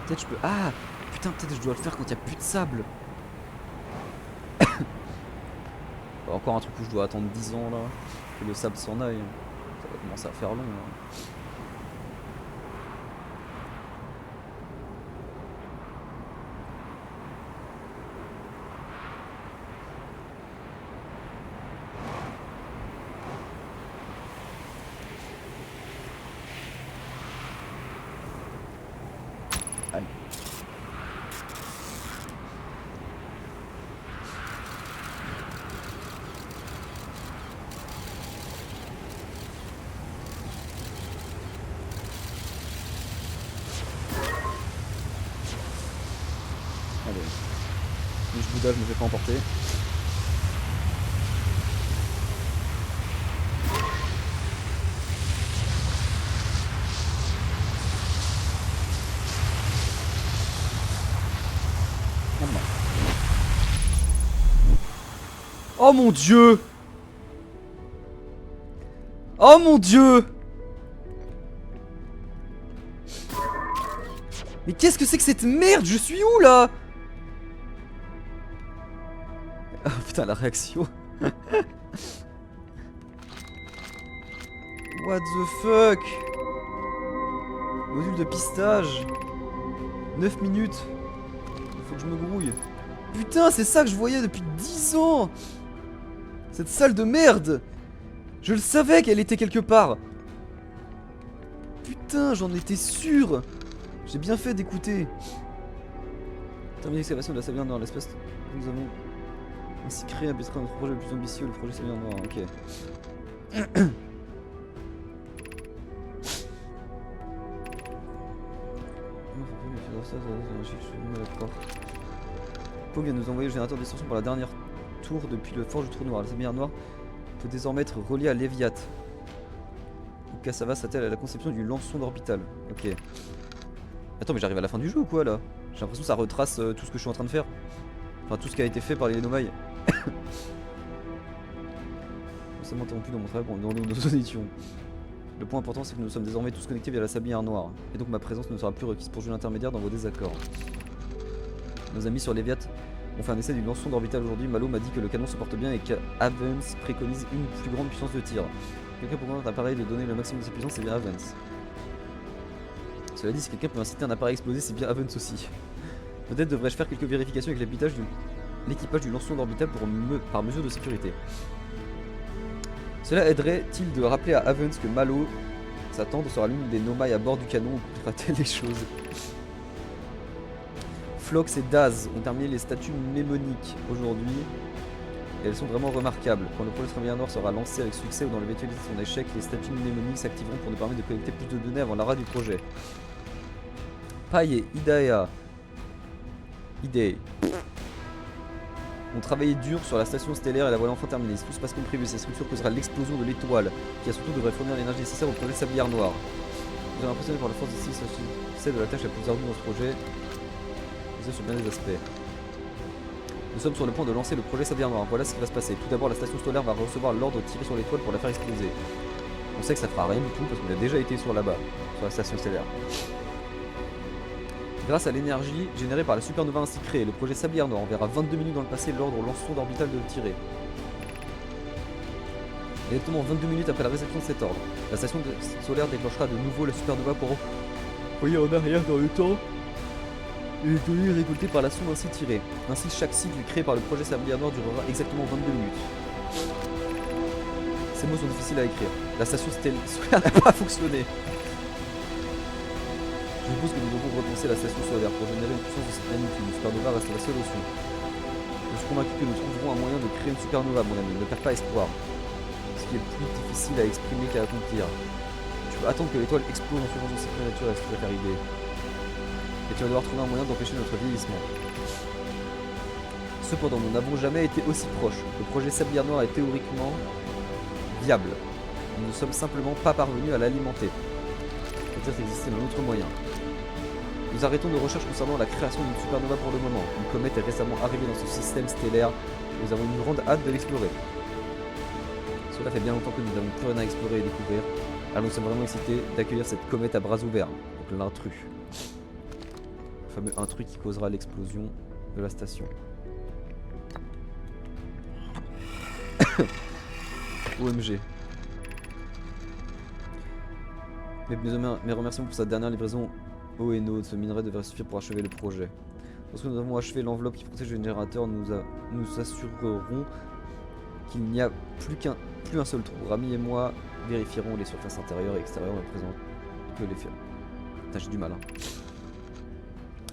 Peut-être je peux... Ah putain, peut-être je dois le faire quand il n'y a plus de sable. Encore un truc où je dois attendre 10 ans là. Que le sable s'en aille. Ça va commencer à faire long là. Allez. Allez. Mais je bouddha, je me fais pas emporter. Oh mon dieu! Oh mon dieu! Mais qu'est-ce que c'est que cette merde? Je suis où là? Oh putain, la réaction. What the fuck? Module de pistage. 9 minutes. Faut que je me grouille. Putain, c'est ça que je voyais depuis 10 ans. Cette salle de merde. Je le savais qu'elle était quelque part. Putain, j'en étais sûr. J'ai bien fait d'écouter. Terminer l'excavation de la sablière dans l'espace. Nous avons ainsi créé un notre projet le plus ambitieux, le projet sablière noire. Ok. Pau vient de nous envoyer le générateur d'extension pour la dernière tour depuis le forge du trou noir. La sablière noire peut désormais être reliée à Léviat. Cassava s'attelle à la conception du lance-sonde orbital. Ok. Attends, mais j'arrive à la fin du jeu ou quoi là? J'ai l'impression que ça retrace tout ce que je suis en train de faire. Enfin, tout ce qui a été fait par les Nomai. Nous sommes interrompus dans mon travail pour nous demander nos auditions. Le point important, c'est que nous sommes désormais tous connectés via la sablière noire. Et donc ma présence ne sera plus requise pour jouer l'intermédiaire dans vos désaccords. Nos amis sur Léviat ont fait un essai du lance-sonde orbital aujourd'hui. Malo m'a dit que le canon se porte bien et qu'Avens préconise une plus grande puissance de tir. Quelqu'un peut convaincre un appareil de donner le maximum de sa puissance, c'est bien Avens. Cela dit, si quelqu'un peut inciter un appareil à exploser, c'est bien Avens aussi. Peut-être devrais-je faire quelques vérifications avec l'équipage du lance-sonde orbital par mesure de sécurité. Cela aiderait-il de rappeler à Avens que Malo, sa tante, sera l'une des Nomai à bord du canon ou compliquera-t-elle les choses? Phlox et Daz ont terminé les statues mémoniques aujourd'hui. Et elles sont vraiment remarquables. Quand le projet sablière noire sera lancé avec succès ou dans l'éventualité de son échec, les statues mnémoniques s'activeront pour nous permettre de collecter plus de données avant l'arrêt du projet. Pai et Idei ont travaillé dur sur la station stellaire et la voilà enfin terminée. Si tout se passe comme prévu, cette structure causera l'explosion de l'étoile, qui a surtout devrait fournir l'énergie nécessaire au projet sablière noire. Nous sommes impressionnés par la force d'ici, c'est de la tâche la plus ardue dans ce projet. Ça sur bien des aspects. Nous sommes sur le point de lancer le projet sablière noire. Voilà ce qui va se passer. Tout d'abord, la station stellaire va recevoir l'ordre de tirer sur l'étoile pour la faire exploser. On sait que ça fera rien du tout parce qu'on a déjà été sur là-bas, sur la station stellaire. Grâce à l'énergie générée par la supernova ainsi créée, le projet sablière noire enverra 22 minutes dans le passé l'ordre au lance-sonde orbital de le tirer. Exactement 22 minutes après la réception de cet ordre, la station solaire déclenchera de nouveau la supernova pour envoyer en arrière dans le temps les données récoltées par la sonde ainsi tirée. Ainsi, chaque cycle créé par le projet Sablier Noir durera exactement 22 minutes. Ces mots sont difficiles à écrire. La station solaire n'a pas fonctionné. Je suppose que nous devons repenser la station solaire pour générer une puissance de cette magnitude. Une supernova reste la seule option. Je suis convaincu que nous trouverons un moyen de créer une supernova, mon ami. Ne perds pas espoir. Ce qui est plus difficile à exprimer qu'à accomplir. Tu peux attendre que l'étoile explose en suivant son cycle naturel, si tu préfères arriver. Et tu vas devoir trouver un moyen d'empêcher notre vieillissement. Cependant, nous n'avons jamais été aussi proches. Le projet Sablier Noir est théoriquement viable. Nous ne sommes simplement pas parvenus à l'alimenter. Peut-être existait un autre moyen. Nous arrêtons nos recherches concernant la création d'une supernova pour le moment. Une comète est récemment arrivée dans ce système stellaire et nous avons une grande hâte de l'explorer. Cela fait bien longtemps que nous n'avons plus rien à explorer et découvrir. Alors nous sommes vraiment excités d'accueillir cette comète à bras ouverts. Donc l'intrus. Le fameux intrus qui causera l'explosion de la station. OMG. Mes remerciements pour sa dernière livraison eau et eau. Ce minerai devrait suffire pour achever le projet. Lorsque nous avons achevé l'enveloppe qui protège le générateur, nous assurerons qu'il n'y a plus un seul trou. Rami et moi vérifierons les surfaces intérieures et extérieures en présent que les faits. Putain, j'ai du mal. Hein.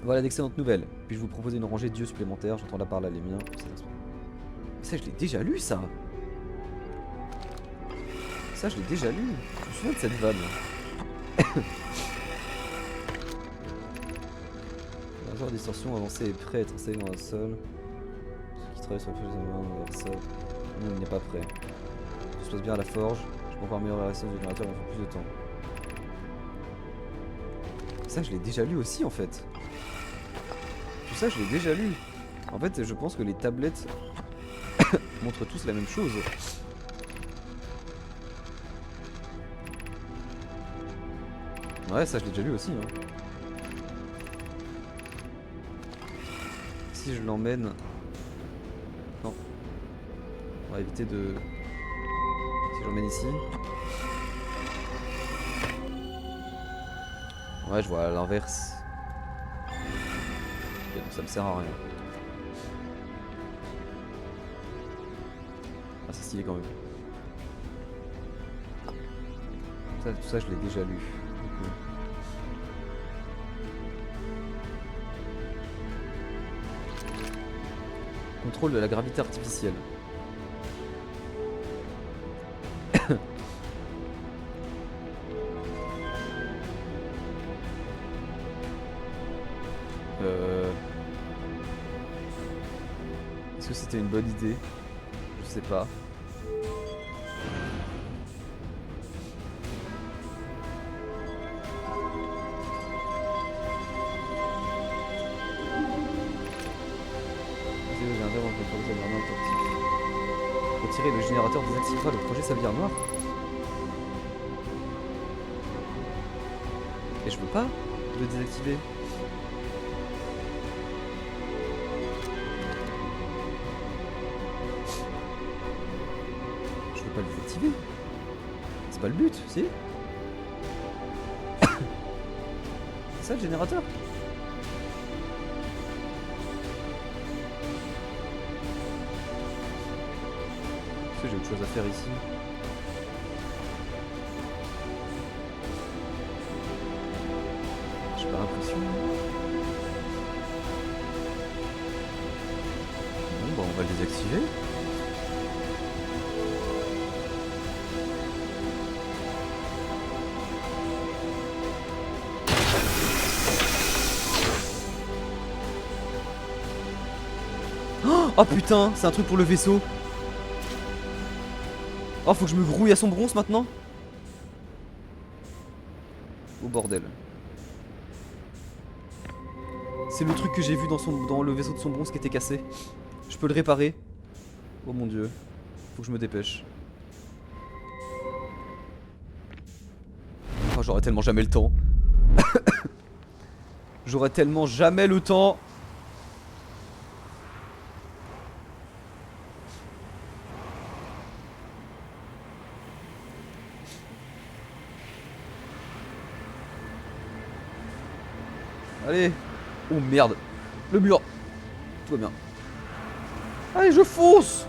Voilà d'excellentes nouvelles. Puis-je vous proposer une rangée d'yeux supplémentaires? J'entends là par là les miens. Ça, je l'ai déjà lu, ça. Ça, je l'ai déjà lu. Je me souviens de cette vanne. La distorsion avancée est prêt à être installé dans la sol. Ceux qui travaillent sur le projet vers ça. Non, il n'est pas prêt. Tout se passe bien à la forge. Je peux encore améliorer la résistance du générateur, il me faut plus de temps. Ça, je l'ai déjà lu aussi en fait. Tout ça, je l'ai déjà lu. En fait, je pense que les tablettes montrent tous la même chose. Ouais, ça, je l'ai déjà lu aussi. Hein. Si je l'emmène... Non. On va éviter de... Si je l'emmène ici... Ouais, je vois à l'inverse. Ok, donc ça me sert à rien. Ah, c'est stylé quand même. Ça, tout ça, je l'ai déjà lu. Contrôle de la gravité artificielle. Est-ce que c'était une bonne idée? Je sais pas. Retirer le générateur désactivera le projet Sablier Noir. Et je veux pas le désactiver. Je veux pas le désactiver. C'est pas le but, si? C'est ça le générateur? J'ai autre chose à faire ici. J'ai pas l'impression. Bon bah on va le désactiver. Oh putain, c'est un truc pour le vaisseau. Oh, faut que je me grouille à son bronze maintenant? Oh bordel. C'est le truc que j'ai vu dans le vaisseau de son bronze qui était cassé. Je peux le réparer. Oh mon dieu. Faut que je me dépêche. Oh, j'aurai tellement jamais le temps. J'aurai tellement jamais le temps. Allez. Oh merde. Le mur. Tout va bien. Allez, je fonce.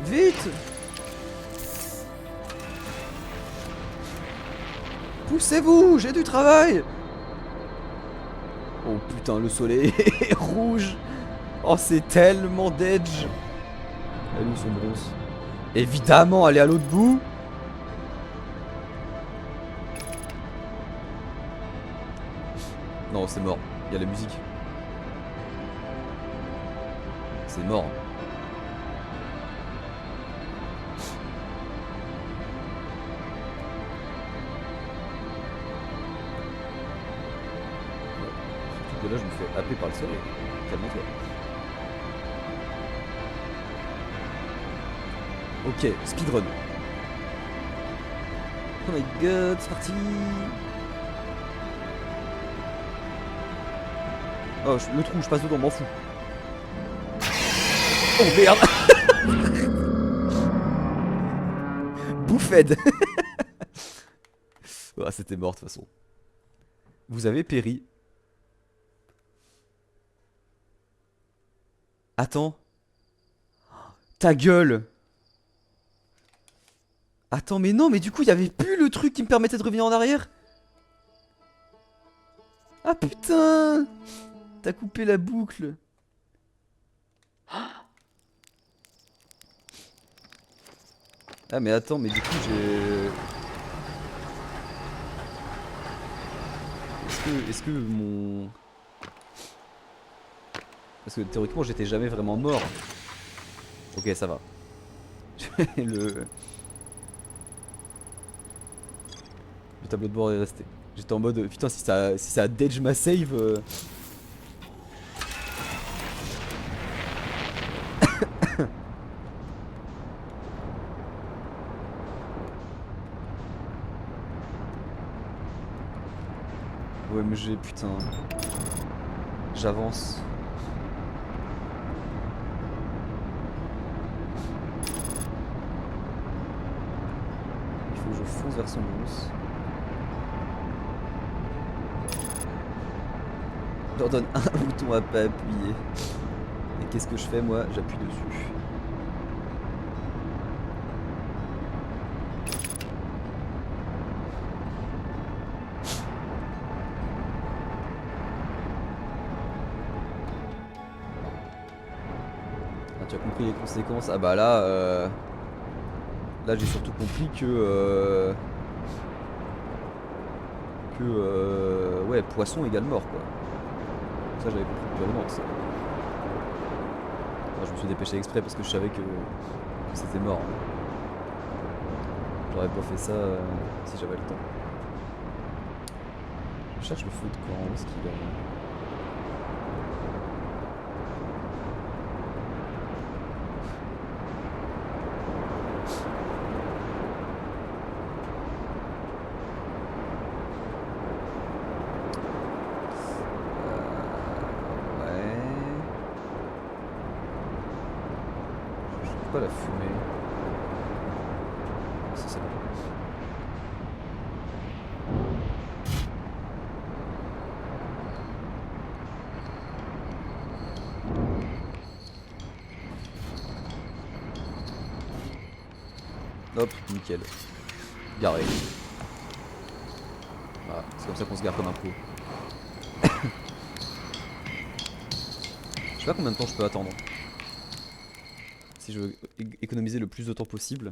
Vite. Poussez-vous, j'ai du travail. Oh putain, le soleil est rouge. Oh, c'est tellement d'edge. Elle est où son bronze? Évidemment, elle est à l'autre bout. Non, c'est mort. Il y a la musique. C'est mort. Surtout que là, je me fais happer par le soleil. Calme-toi. Ok, speedrun. Oh my god, c'est parti. Oh, le trou, je passe dedans, m'en fous. Oh merde. Bouffed. Oh, c'était mort de toute façon. Vous avez péri. Attends. Ta gueule. Attends, mais non, mais du coup, il y avait plus le truc qui me permettait de revenir en arrière. Ah putain. T'as coupé la boucle. Ah mais attends, mais du coup j'ai... Est-ce que mon... Parce que théoriquement j'étais jamais vraiment mort. Ok, ça va. Le tableau de bord est resté. J'étais en mode putain, si ça dodge ma save. OMG, putain. J'avance. Il faut que je fonce vers son boss. Je leur donne un bouton à pas appuyer. Et qu'est-ce que je fais moi? J'appuie dessus. Ah, tu as compris les conséquences? Ah bah là... Là j'ai surtout compris que... ouais, poisson égale mort quoi. Ça j'avais compris depuis longtemps ça. Enfin, je me suis dépêché exprès parce que je savais que c'était mort. J'aurais pas fait ça si j'avais le temps. Je cherche le feu de camp, où est-ce qu'il est? Pourquoi la fumée? Ça c'est bon. Hop, nickel. Garé. Voilà, c'est comme ça qu'on se gare comme un pro. Je sais pas combien de temps je peux attendre. Si je veux économiser le plus de temps possible.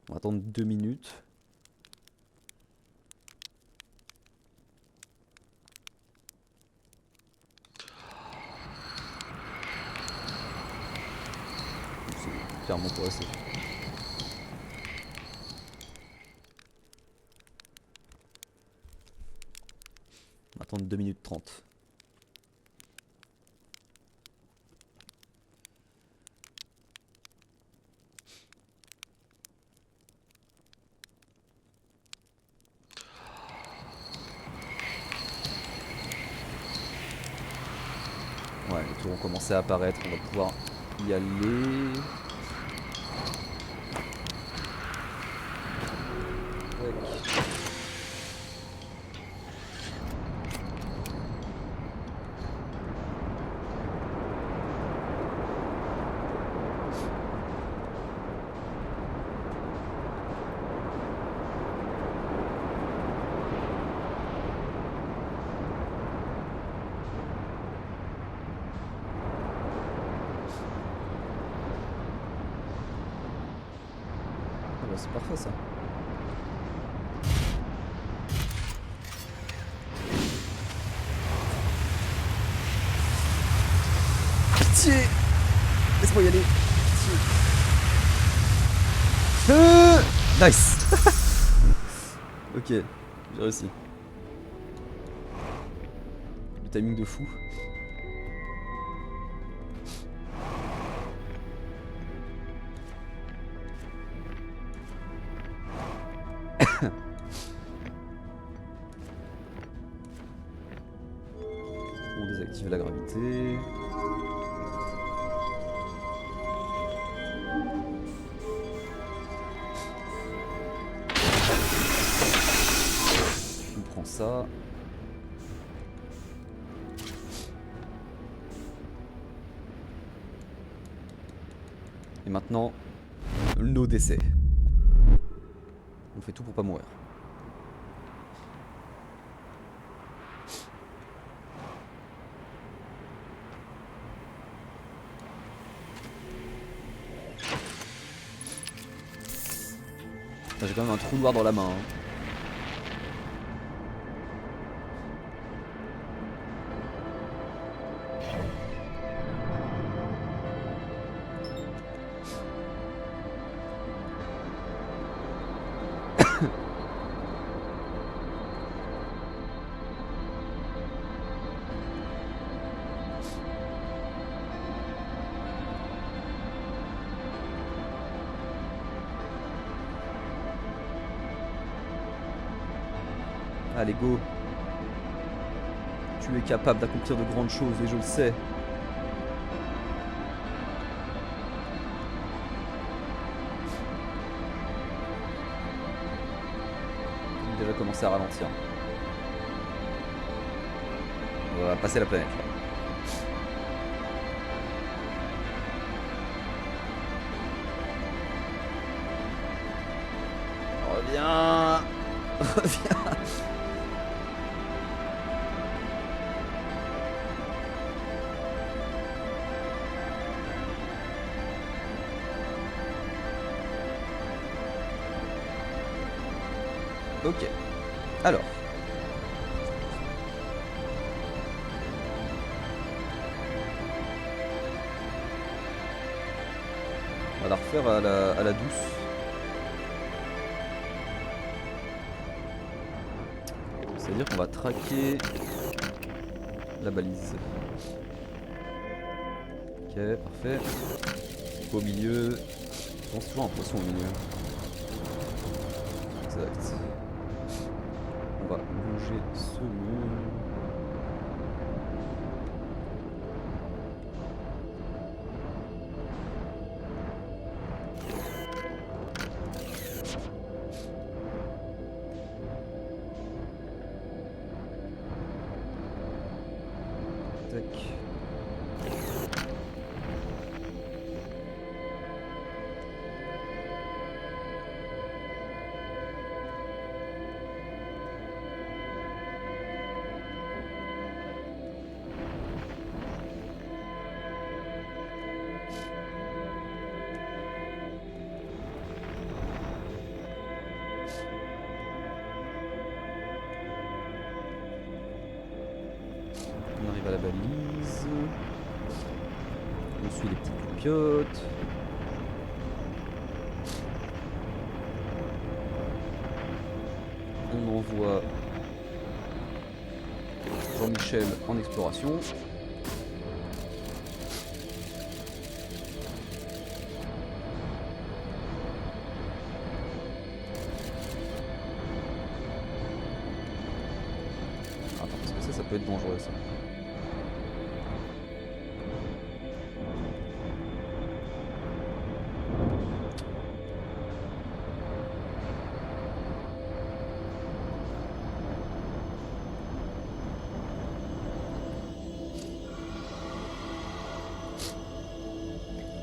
On va attendre 2 minutes. C'est clairement pas assez. On va attendre 2 minutes 30. Ouais, les tours ont commencé à apparaître, on va pouvoir y aller. C'est parfait ça. Pitié, laisse-moi y aller. Pitié. Nice. Ok, j'ai réussi. Le timing de fou. On désactive la gravité. On prend ça. Et maintenant, nos décès. On fait tout pour pas mourir. J'ai quand même un trou noir dans la main. Hein. Allez, go. Tu es capable d'accomplir de grandes choses et je le sais. J'ai déjà commencé à ralentir. On va passer la planète là. Reviens. Reviens. Ok. Alors. On va la refaire à la douce. C'est-à-dire qu'on va traquer la balise. Ok, parfait. Au milieu. Je pense toujours un poisson au milieu. Exact. On va longer ce mur. Tac. On arrive à la balise. On suit les petites loupiottes. On envoie Jean-Michel en exploration. Attends, parce que ça peut être dangereux ça.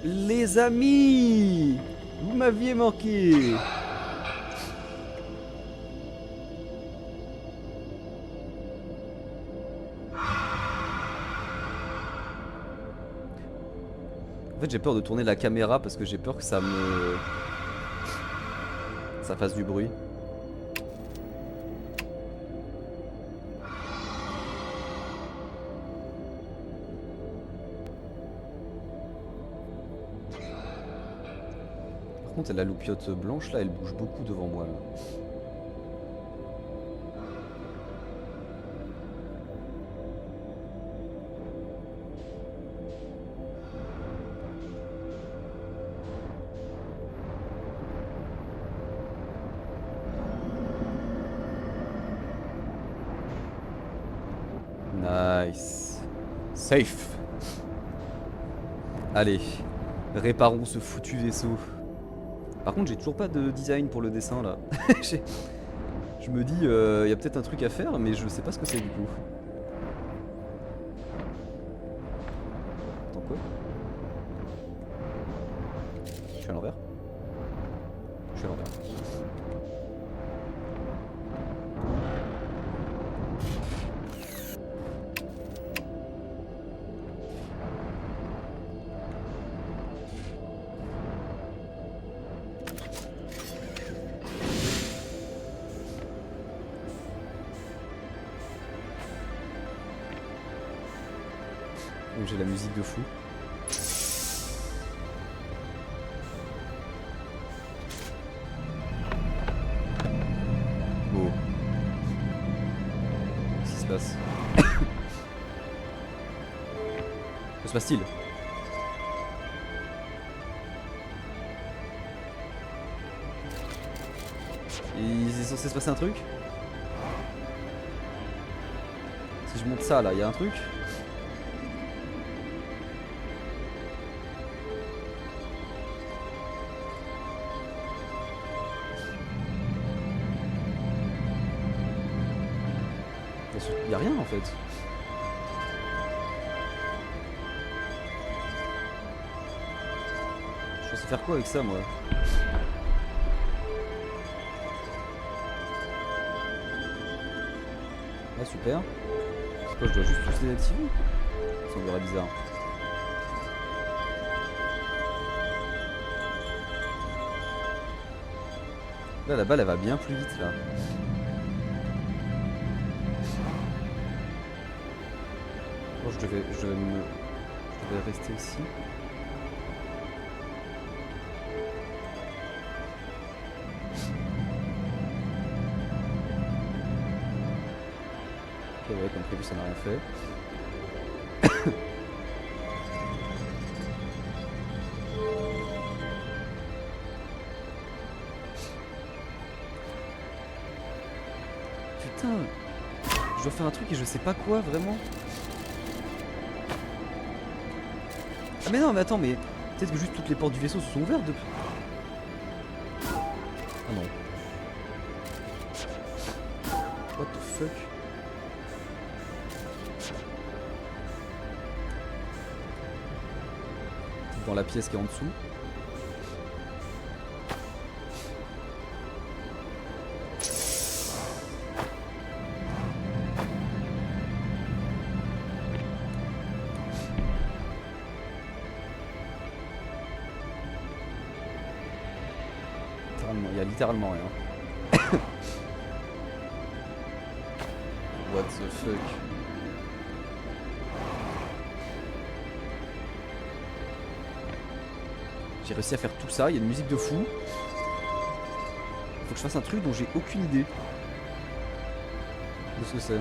Les amis, vous m'aviez manqué. En fait j'ai peur de tourner la caméra parce que j'ai peur que ça fasse du bruit. Par contre la loupiote blanche là elle bouge beaucoup devant moi là. Nice. Safe. Allez, réparons ce foutu vaisseau. Par contre j'ai toujours pas de design pour le dessin là. Je me dis, y a peut-être un truc à faire mais je sais pas ce que c'est du coup. Attends quoi? Je suis à l'envers? Je suis à l'envers. Donc j'ai la musique de fou. Oh. Qu'est-ce qui se passe? Que se passe-t-il? Il est censé se passer un truc? Si je monte ça là, il y a un truc? Il y a rien en fait. Je sais faire quoi avec ça moi? Ah super. C'est quoi, je dois juste tous désactiver? Ça semblerait bizarre. Là la balle elle va bien plus vite là. Bon, je devais rester ici. Ok ouais, comme prévu ça n'a rien fait. Putain, je dois faire un truc et je sais pas quoi vraiment. Ah mais non mais attends, mais peut-être que juste toutes les portes du vaisseau se sont ouvertes depuis. Ah non. What the fuck? Dans la pièce qui est en dessous. Il y a littéralement rien. What the fuck? J'ai réussi à faire tout ça, il y a une musique de fou. Faut que je fasse un truc dont j'ai aucune idée de ce que c'est.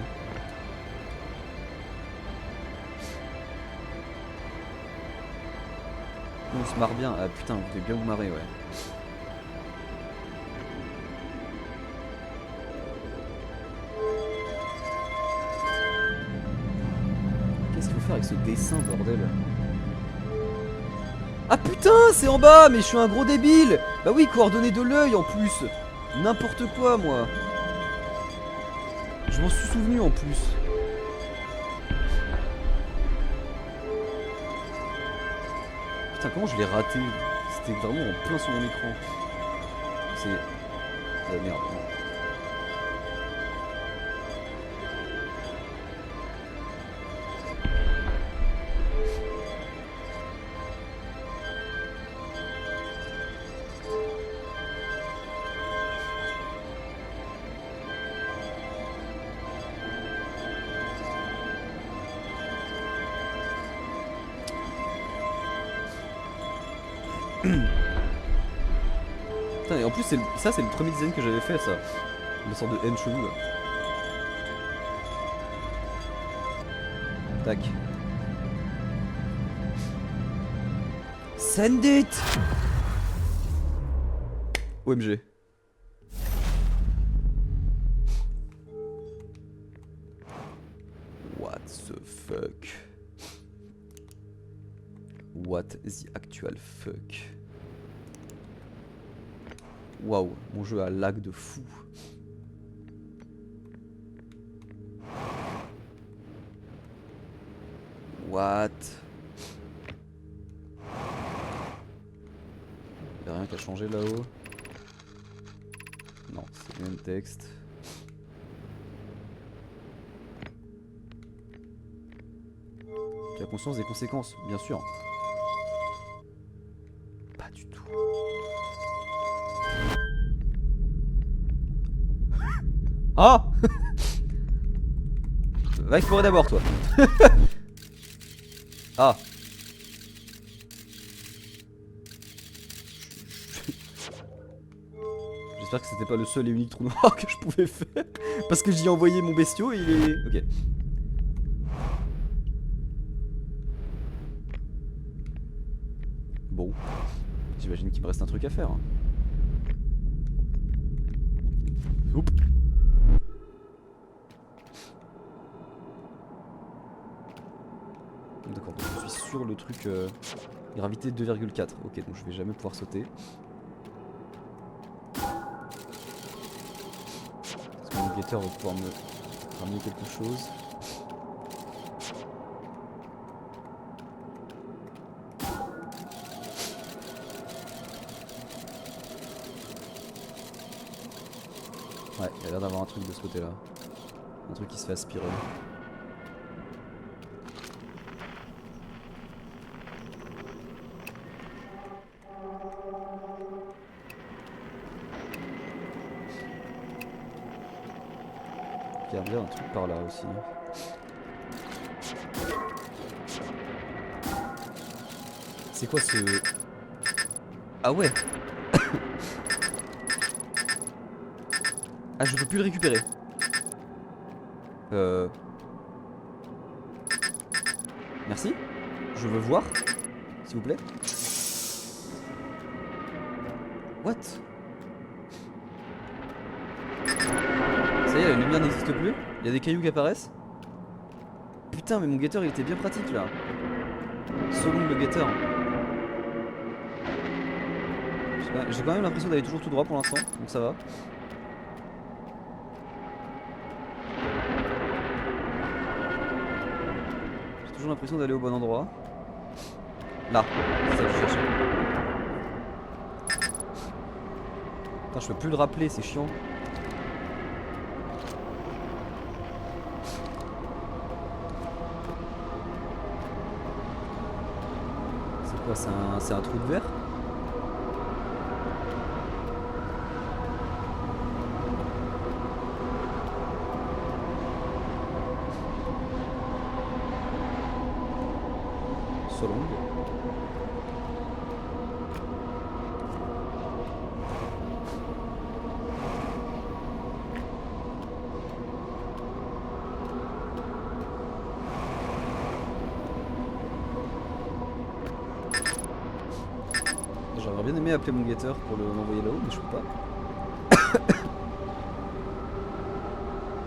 On se marre bien. Ah putain, vous devez bien vous marrer, ouais. Qu'est-ce qu'il faut faire avec ce dessin, bordel? Ah putain, c'est en bas, mais je suis un gros débile. Bah oui, coordonnées de l'œil en plus. N'importe quoi, moi. Je m'en suis souvenu en plus. Putain, comment je l'ai raté? C'était vraiment en plein sur mon écran. C'est... merde. Putain, et en plus, ça, c'est le premier design que j'avais fait, ça. Une sorte de haine chelou, là. Tac. Send it! OMG. What the fuck? What the actual fuck? Waouh, mon jeu a lag de fou. What? Y'a rien qui a changé là-haut? Non, c'est le même texte. Tu as conscience des conséquences, bien sûr. Pas du tout. Ah! Va explorer d'abord, toi. Ah! J'espère que c'était pas le seul et unique trou noir que je pouvais faire. Parce que j'y ai envoyé mon bestiau et il est... Ok. Bon. J'imagine qu'il me reste un truc à faire. Oups. D'accord, donc je suis sur le truc gravité 2,4. Ok, donc je vais jamais pouvoir sauter. Est-ce que mon guetteur va pouvoir me ramener quelque chose? Ouais, il y a l'air d'avoir un truc de ce côté là. Un truc qui se fait aspirer. Il y a bien un truc par là aussi. C'est quoi ce... Ah ouais. Ah, je peux plus le récupérer. Merci. Je veux voir, s'il vous plaît. What? Ça y est, la lumière n'existe plus. Il y a des cailloux qui apparaissent. Putain, mais mon guetteur il était bien pratique là. Selon le guetteur. J'ai quand même l'impression d'aller toujours tout droit pour l'instant, donc ça va. J'ai toujours l'impression d'aller au bon endroit. Là, c'est ça que je cherchais. Putain, je peux plus le rappeler, c'est chiant. C'est quoi, c'est un trou de verre? So long. J'aurais bien aimé appeler mon guetteur pour l'envoyer là-haut, mais je peux pas.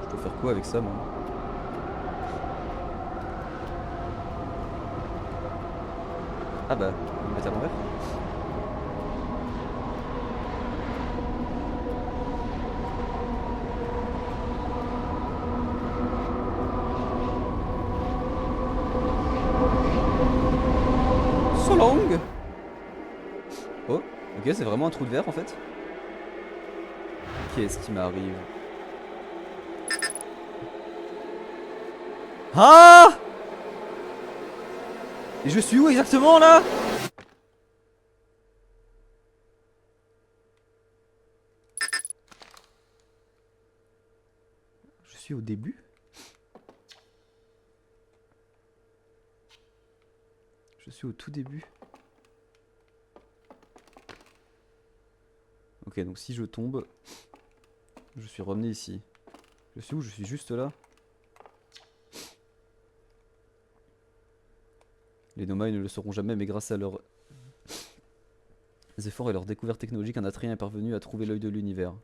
Je peux faire quoi avec ça, moi? Ah bah, on va le mettre à l'envers. So long. Ok, c'est vraiment un trou de verre en fait. Qu'est-ce qui m'arrive? Ah! Et je suis où exactement là? Je suis au début? Je suis au tout début. Ok, donc si je tombe, je suis revenu ici. Je suis où? Je suis juste là. Les Nomai ne le sauront jamais, mais grâce à leurs efforts et leurs découvertes technologiques, un Atrien est parvenu à trouver l'œil de l'univers.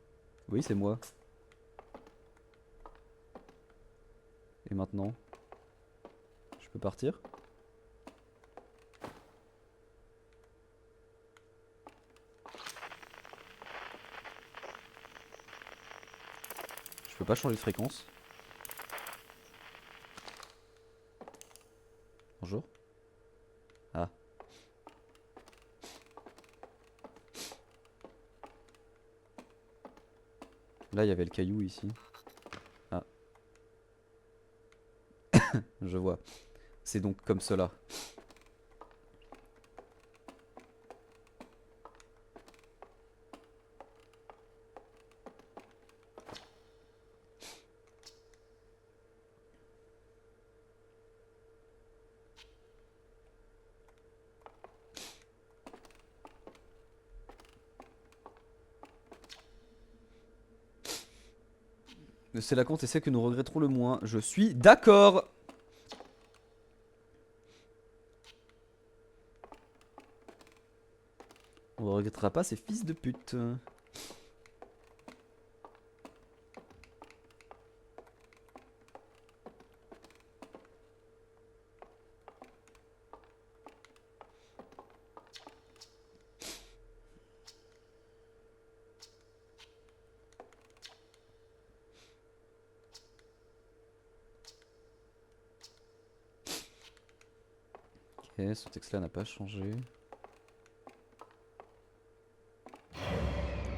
Oui, c'est moi. Et maintenant? Je peux partir? Je peux pas changer de fréquence. Bonjour. Ah. Là, il y avait le caillou ici. Ah. Je vois. C'est donc comme cela. C'est la compte et c'est que nous regretterons le moins. Je suis d'accord. On ne regrettera pas ces fils de pute. Ok, ce texte-là n'a pas changé.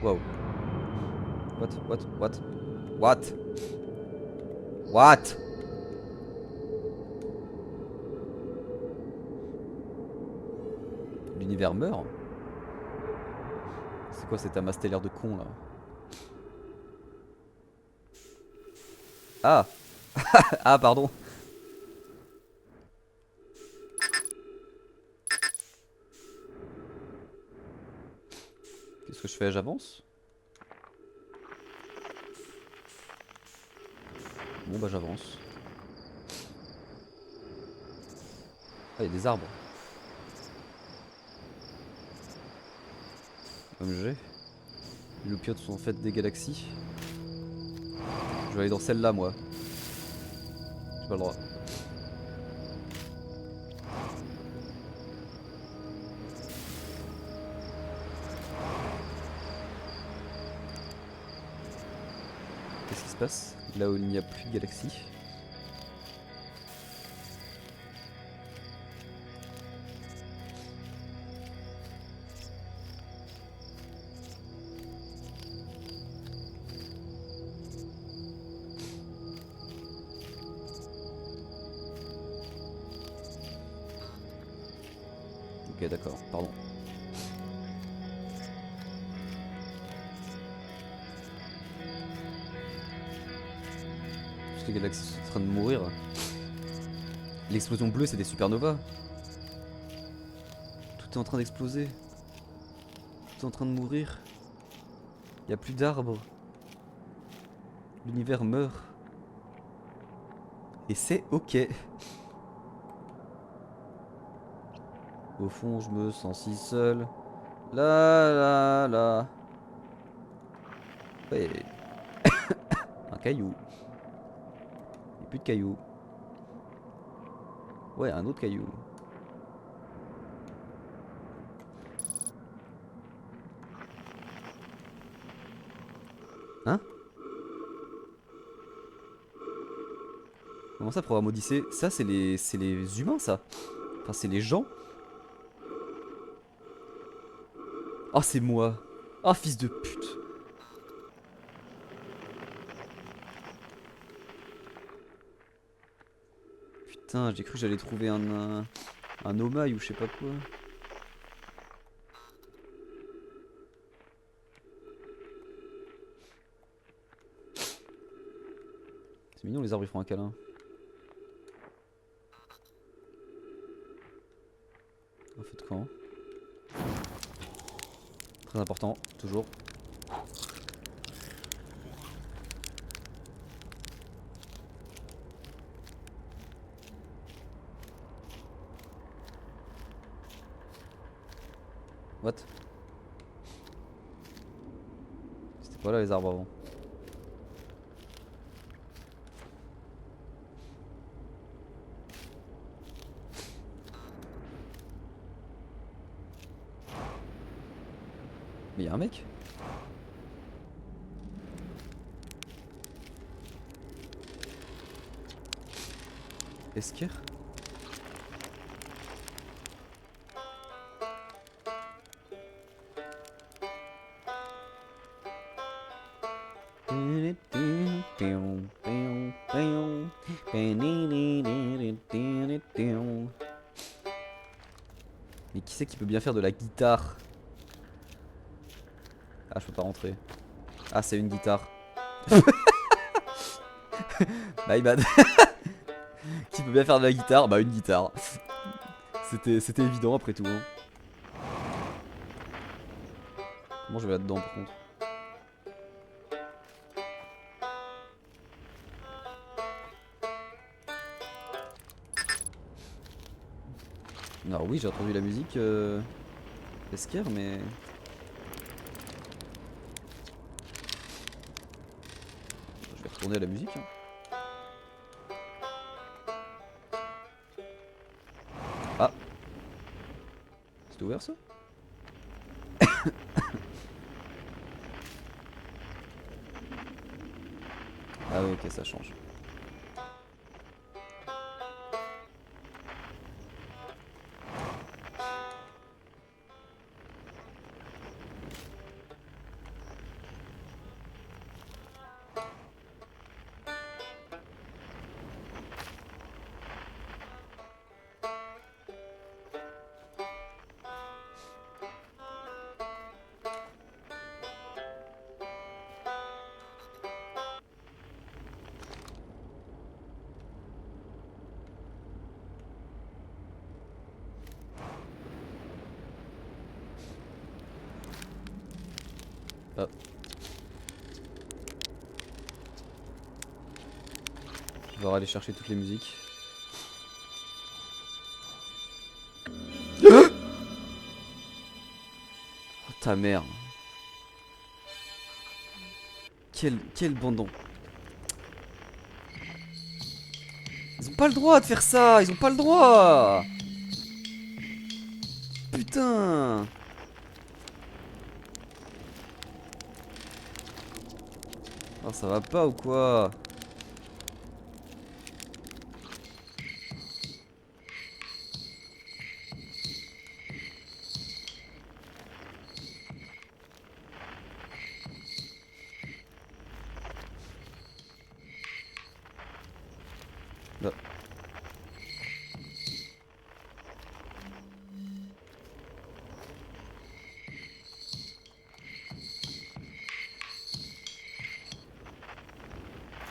Wow. What? What? L'univers meurt? C'est quoi cet amas stellaire de con là? Ah! Ah, pardon. Qu'est-ce que je fais? J'avance? Bon bah j'avance. Ah, il y a des arbres. OMG. Les loupiotes sont en fait des galaxies. Je vais aller dans celle-là moi. J'ai pas le droit. Qu'est-ce qui se passe? Là où il n'y a plus de galaxies. Ok, d'accord, pardon. Toutes les galaxies sont en train de mourir. L'explosion bleue, c'est des supernovas. Tout est en train d'exploser. Tout est en train de mourir. Il n'y a plus d'arbres. L'univers meurt. Et c'est ok. Au fond, je me sens si seul. La la la. Ouais. Un caillou. Il n'y a plus de cailloux. Ouais, un autre caillou. Hein? Comment ça, programme Odyssée? Ça, c'est les humains, ça. Enfin, c'est les gens. Oh, c'est moi. Oh, fils de pute. Putain, j'ai cru que j'allais trouver un omaï ou je sais pas quoi. C'est mignon, les arbres ils font un câlin. Un feu de camp. Très important, toujours. What? C'était pas là les arbres avant. Mais y'a un mec? Esquire? Mais qui c'est qui peut bien faire de la guitare? Ah, je peux pas rentrer. Ah, c'est une guitare. My bad. Qui peut bien faire de la guitare? Bah, une guitare. C'était évident après tout. Hein. Comment je vais là-dedans par contre? Alors oui, j'ai entendu la musique Esquire, mais... Je vais retourner à la musique. Hein. Ah. C'était ouvert ça? Ah oui, ok, ça change. Ah. Je vais devoir aller chercher toutes les musiques. Oh ta mère. Quel bandon. Ils ont pas le droit de faire ça. Ils ont pas le droit. Putain. Oh, ça va pas ou quoi? Là.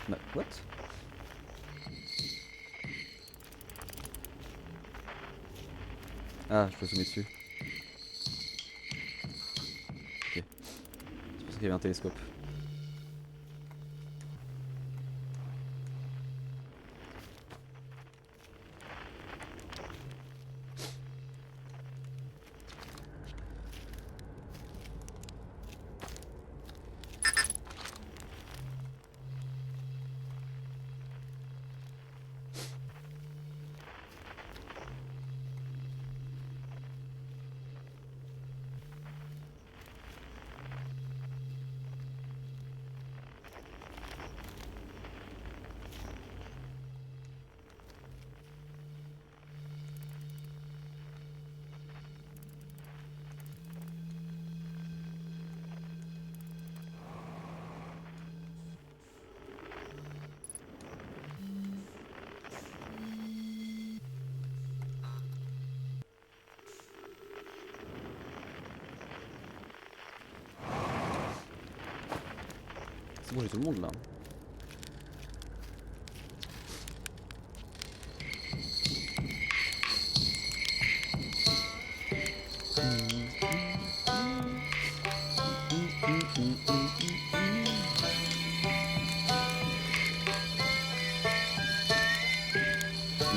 Bah, what? Ah, je peux zoomer dessus. Ok. C'est pour ça qu'il y avait un télescope. Bon, j'ai tout le monde là.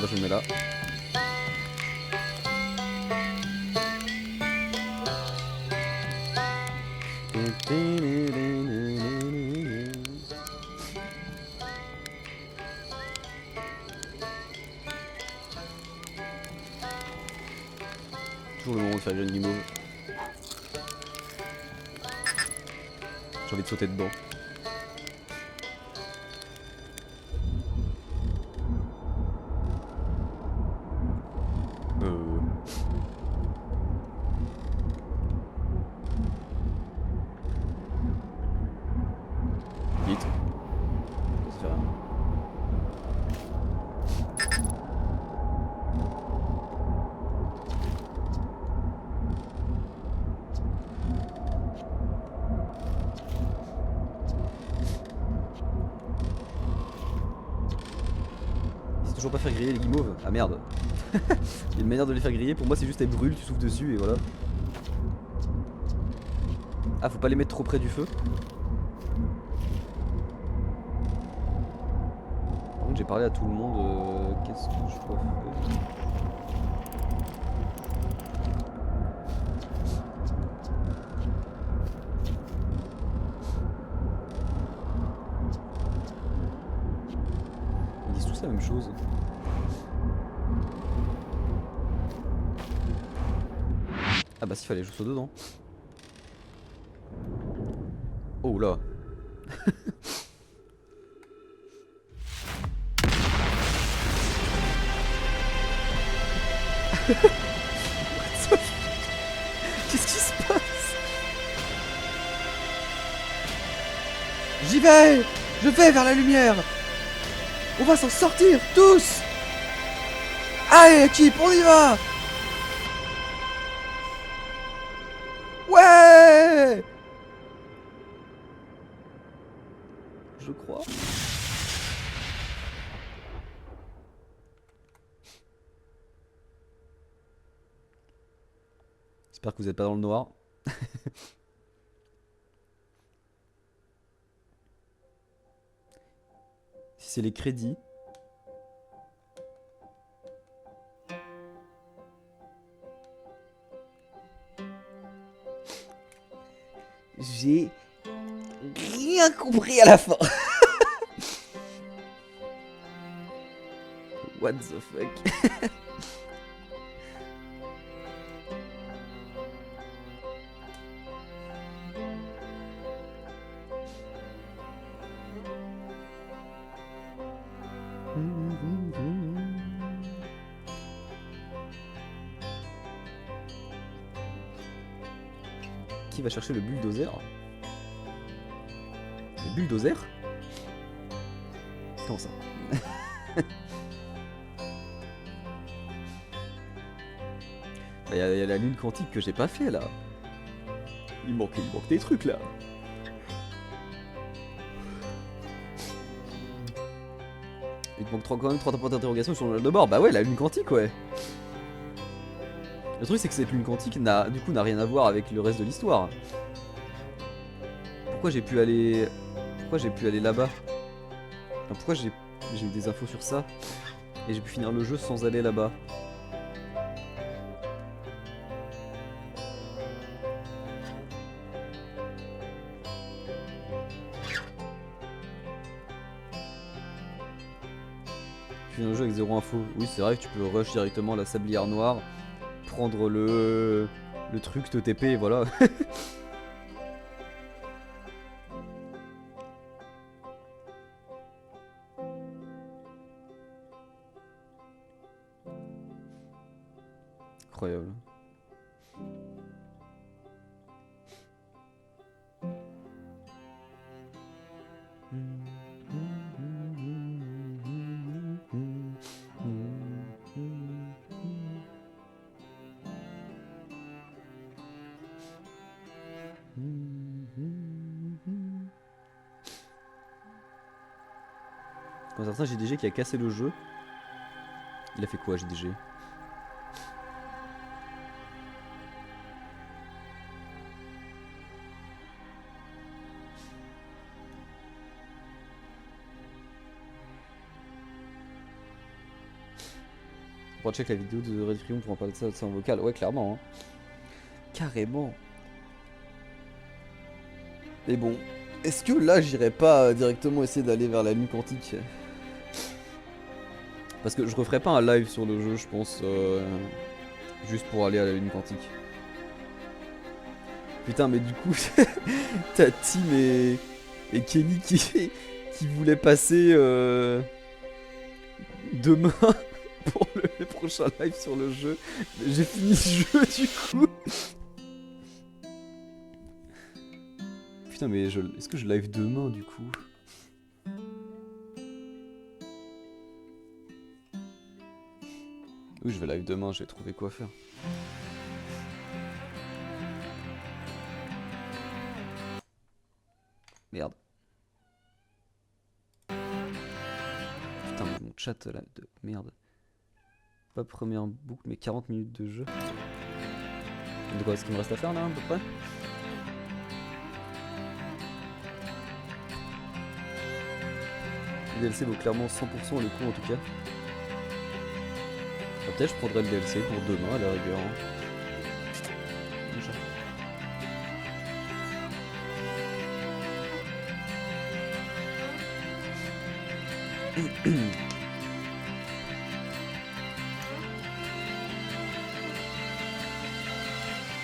Bah, je me mets là. Toujours le moment de faire une guimauve. J'ai envie de sauter dedans. Vite. Ça fait rien. C'est toujours pas faire griller les guimauves. Ah merde. Il y a une manière de les faire griller, pour moi c'est juste elles brûlent, tu souffles dessus et voilà. Ah, faut pas les mettre trop près du feu. Par contre j'ai parlé à tout le monde, qu'est-ce que je dois faire? Ils disent tous la même chose. Ah bah s'il fallait juste dedans. Oh là. Qu'est-ce qui se passe? J'y vais! Je vais vers la lumière! On va s'en sortir tous! Allez équipe, on y va! Ouais! Je crois. J'espère que vous n'êtes pas dans le noir. Si c'est les crédits. J'ai rien compris à la fin. What the fuck? Qui va chercher le bulldozer? Le bulldozer? Comment ça? Il y a la lune quantique que j'ai pas fait là. Il manque des trucs là. Il te manque quand même 3 points d'interrogation sur le journal de bord. Bah ouais, la lune quantique, ouais. Le truc c'est que cette lune quantique n'a rien à voir avec le reste de l'histoire. Pourquoi j'ai pu aller là-bas? Enfin, pourquoi j'ai eu des infos sur ça et j'ai pu finir le jeu sans aller là-bas? Tu finis le jeu avec 0 info. Oui, c'est vrai que tu peux rush directement à la sablière noire, prendre le truc, te TP et voilà. Incroyable. Un certain JDG qui a cassé le jeu. Il a fait quoi JDG? On pourra check la vidéo de Red Frion pour en parler de ça en vocal. Ouais, clairement. Hein. Carrément. Mais bon, est-ce que là j'irais pas directement essayer d'aller vers la lune quantique? Parce que je referai pas un live sur le jeu, je pense, juste pour aller à la lune quantique. Putain, mais du coup, t'as Tim et Kenny qui voulaient passer demain pour le prochain live sur le jeu. J'ai fini le jeu du coup. Putain, mais est-ce que je live demain du coup? Oui, je vais live demain, j'ai trouvé quoi faire. Merde. Putain, mais mon chat là, de merde. Pas première boucle, mais 40 minutes de jeu. De quoi, ce qu'il me reste à faire là, à peu près? Le DLC vaut clairement 100% le coup en tout cas. Peut-être je prendrai le DLC pour demain à la rigueur. Hein.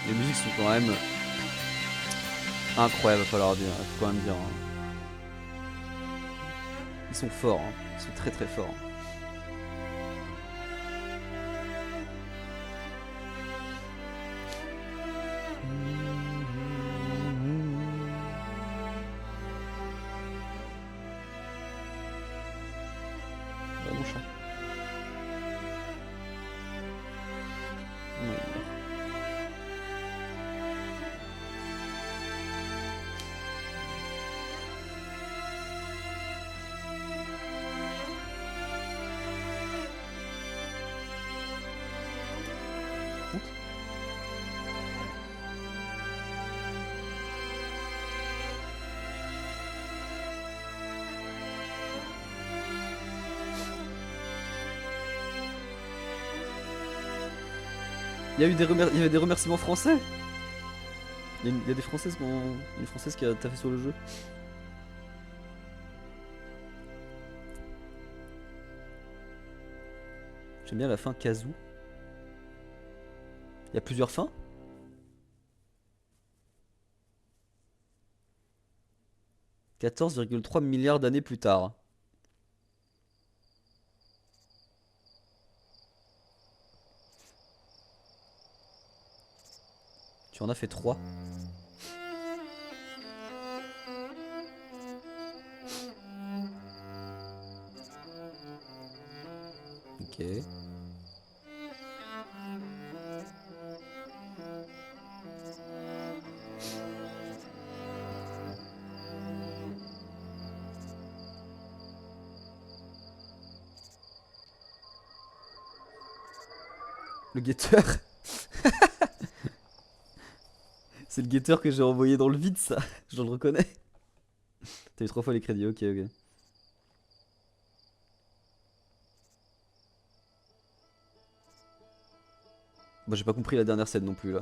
Les musiques sont quand même incroyables, faut falloir dire, faut quand même dire. Hein. Ils sont forts, hein. Ils sont très très forts. Mon chat. Ouais. Il y a eu des remerciements français. Il y a des Françaises une Française qui a taffé sur le jeu. J'aime bien la fin Kazoo. Il y a plusieurs fins. « 14,3 milliards d'années plus tard. » Tu en as fait 3. Ok. Le guetteur. C'est le guetteur que j'ai envoyé dans le vide, ça. Je le reconnais. T'as eu 3 fois les crédits, ok, ok. Bah, j'ai pas compris la dernière scène non plus là.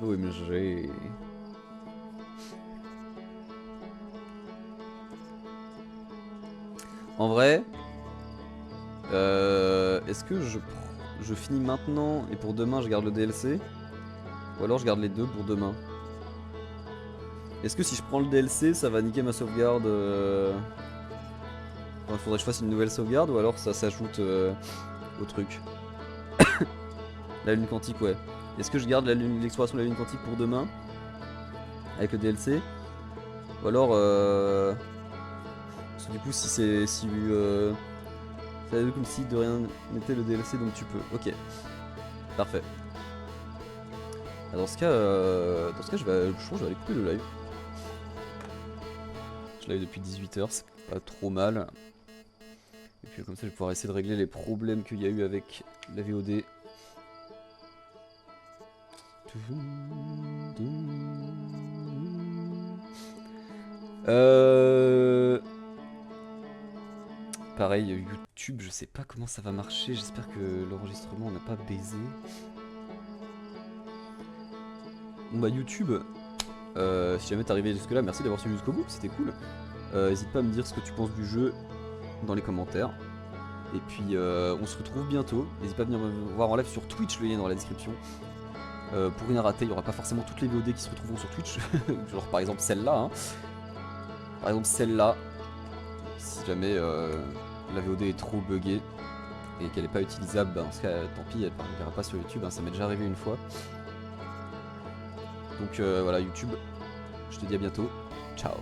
Oui, mais j'ai. En vrai, est-ce que je finis maintenant et pour demain je garde le DLC? Ou alors je garde les deux pour demain? Est-ce que si je prends le DLC ça va niquer ma sauvegarde Enfin, faudrait que je fasse une nouvelle sauvegarde ou alors ça s'ajoute au truc? La lune quantique, ouais. Est-ce que je garde l'exploration de la lune quantique pour demain? Avec le DLC? Ou alors parce que du coup si c'est... ça va être comme si de rien n'était le DLC donc tu peux. Ok. Parfait. Dans ce cas, je pense que je vais aller couper le live. Je live depuis 18h, c'est pas trop mal. Et puis comme ça je vais pouvoir essayer de régler les problèmes qu'il y a eu avec la VOD. Pareil, YouTube, je sais pas comment ça va marcher, j'espère que l'enregistrement n'a pas baisé. Bon bah YouTube, si jamais t'es arrivé jusque là, merci d'avoir suivi jusqu'au bout, c'était cool. N'hésite pas à me dire ce que tu penses du jeu dans les commentaires. Et puis on se retrouve bientôt, n'hésite pas à venir me voir en live sur Twitch, le lien est dans la description. Pour rien rater, il n'y aura pas forcément toutes les VOD qui se retrouveront sur Twitch, genre par exemple celle-là. Hein. Par exemple celle-là, si jamais la VOD est trop buggée et qu'elle n'est pas utilisable, bah, dans ce cas tant pis, elle ne partira pas sur YouTube, hein, ça m'est déjà arrivé une fois. Donc voilà YouTube, je te dis à bientôt, ciao.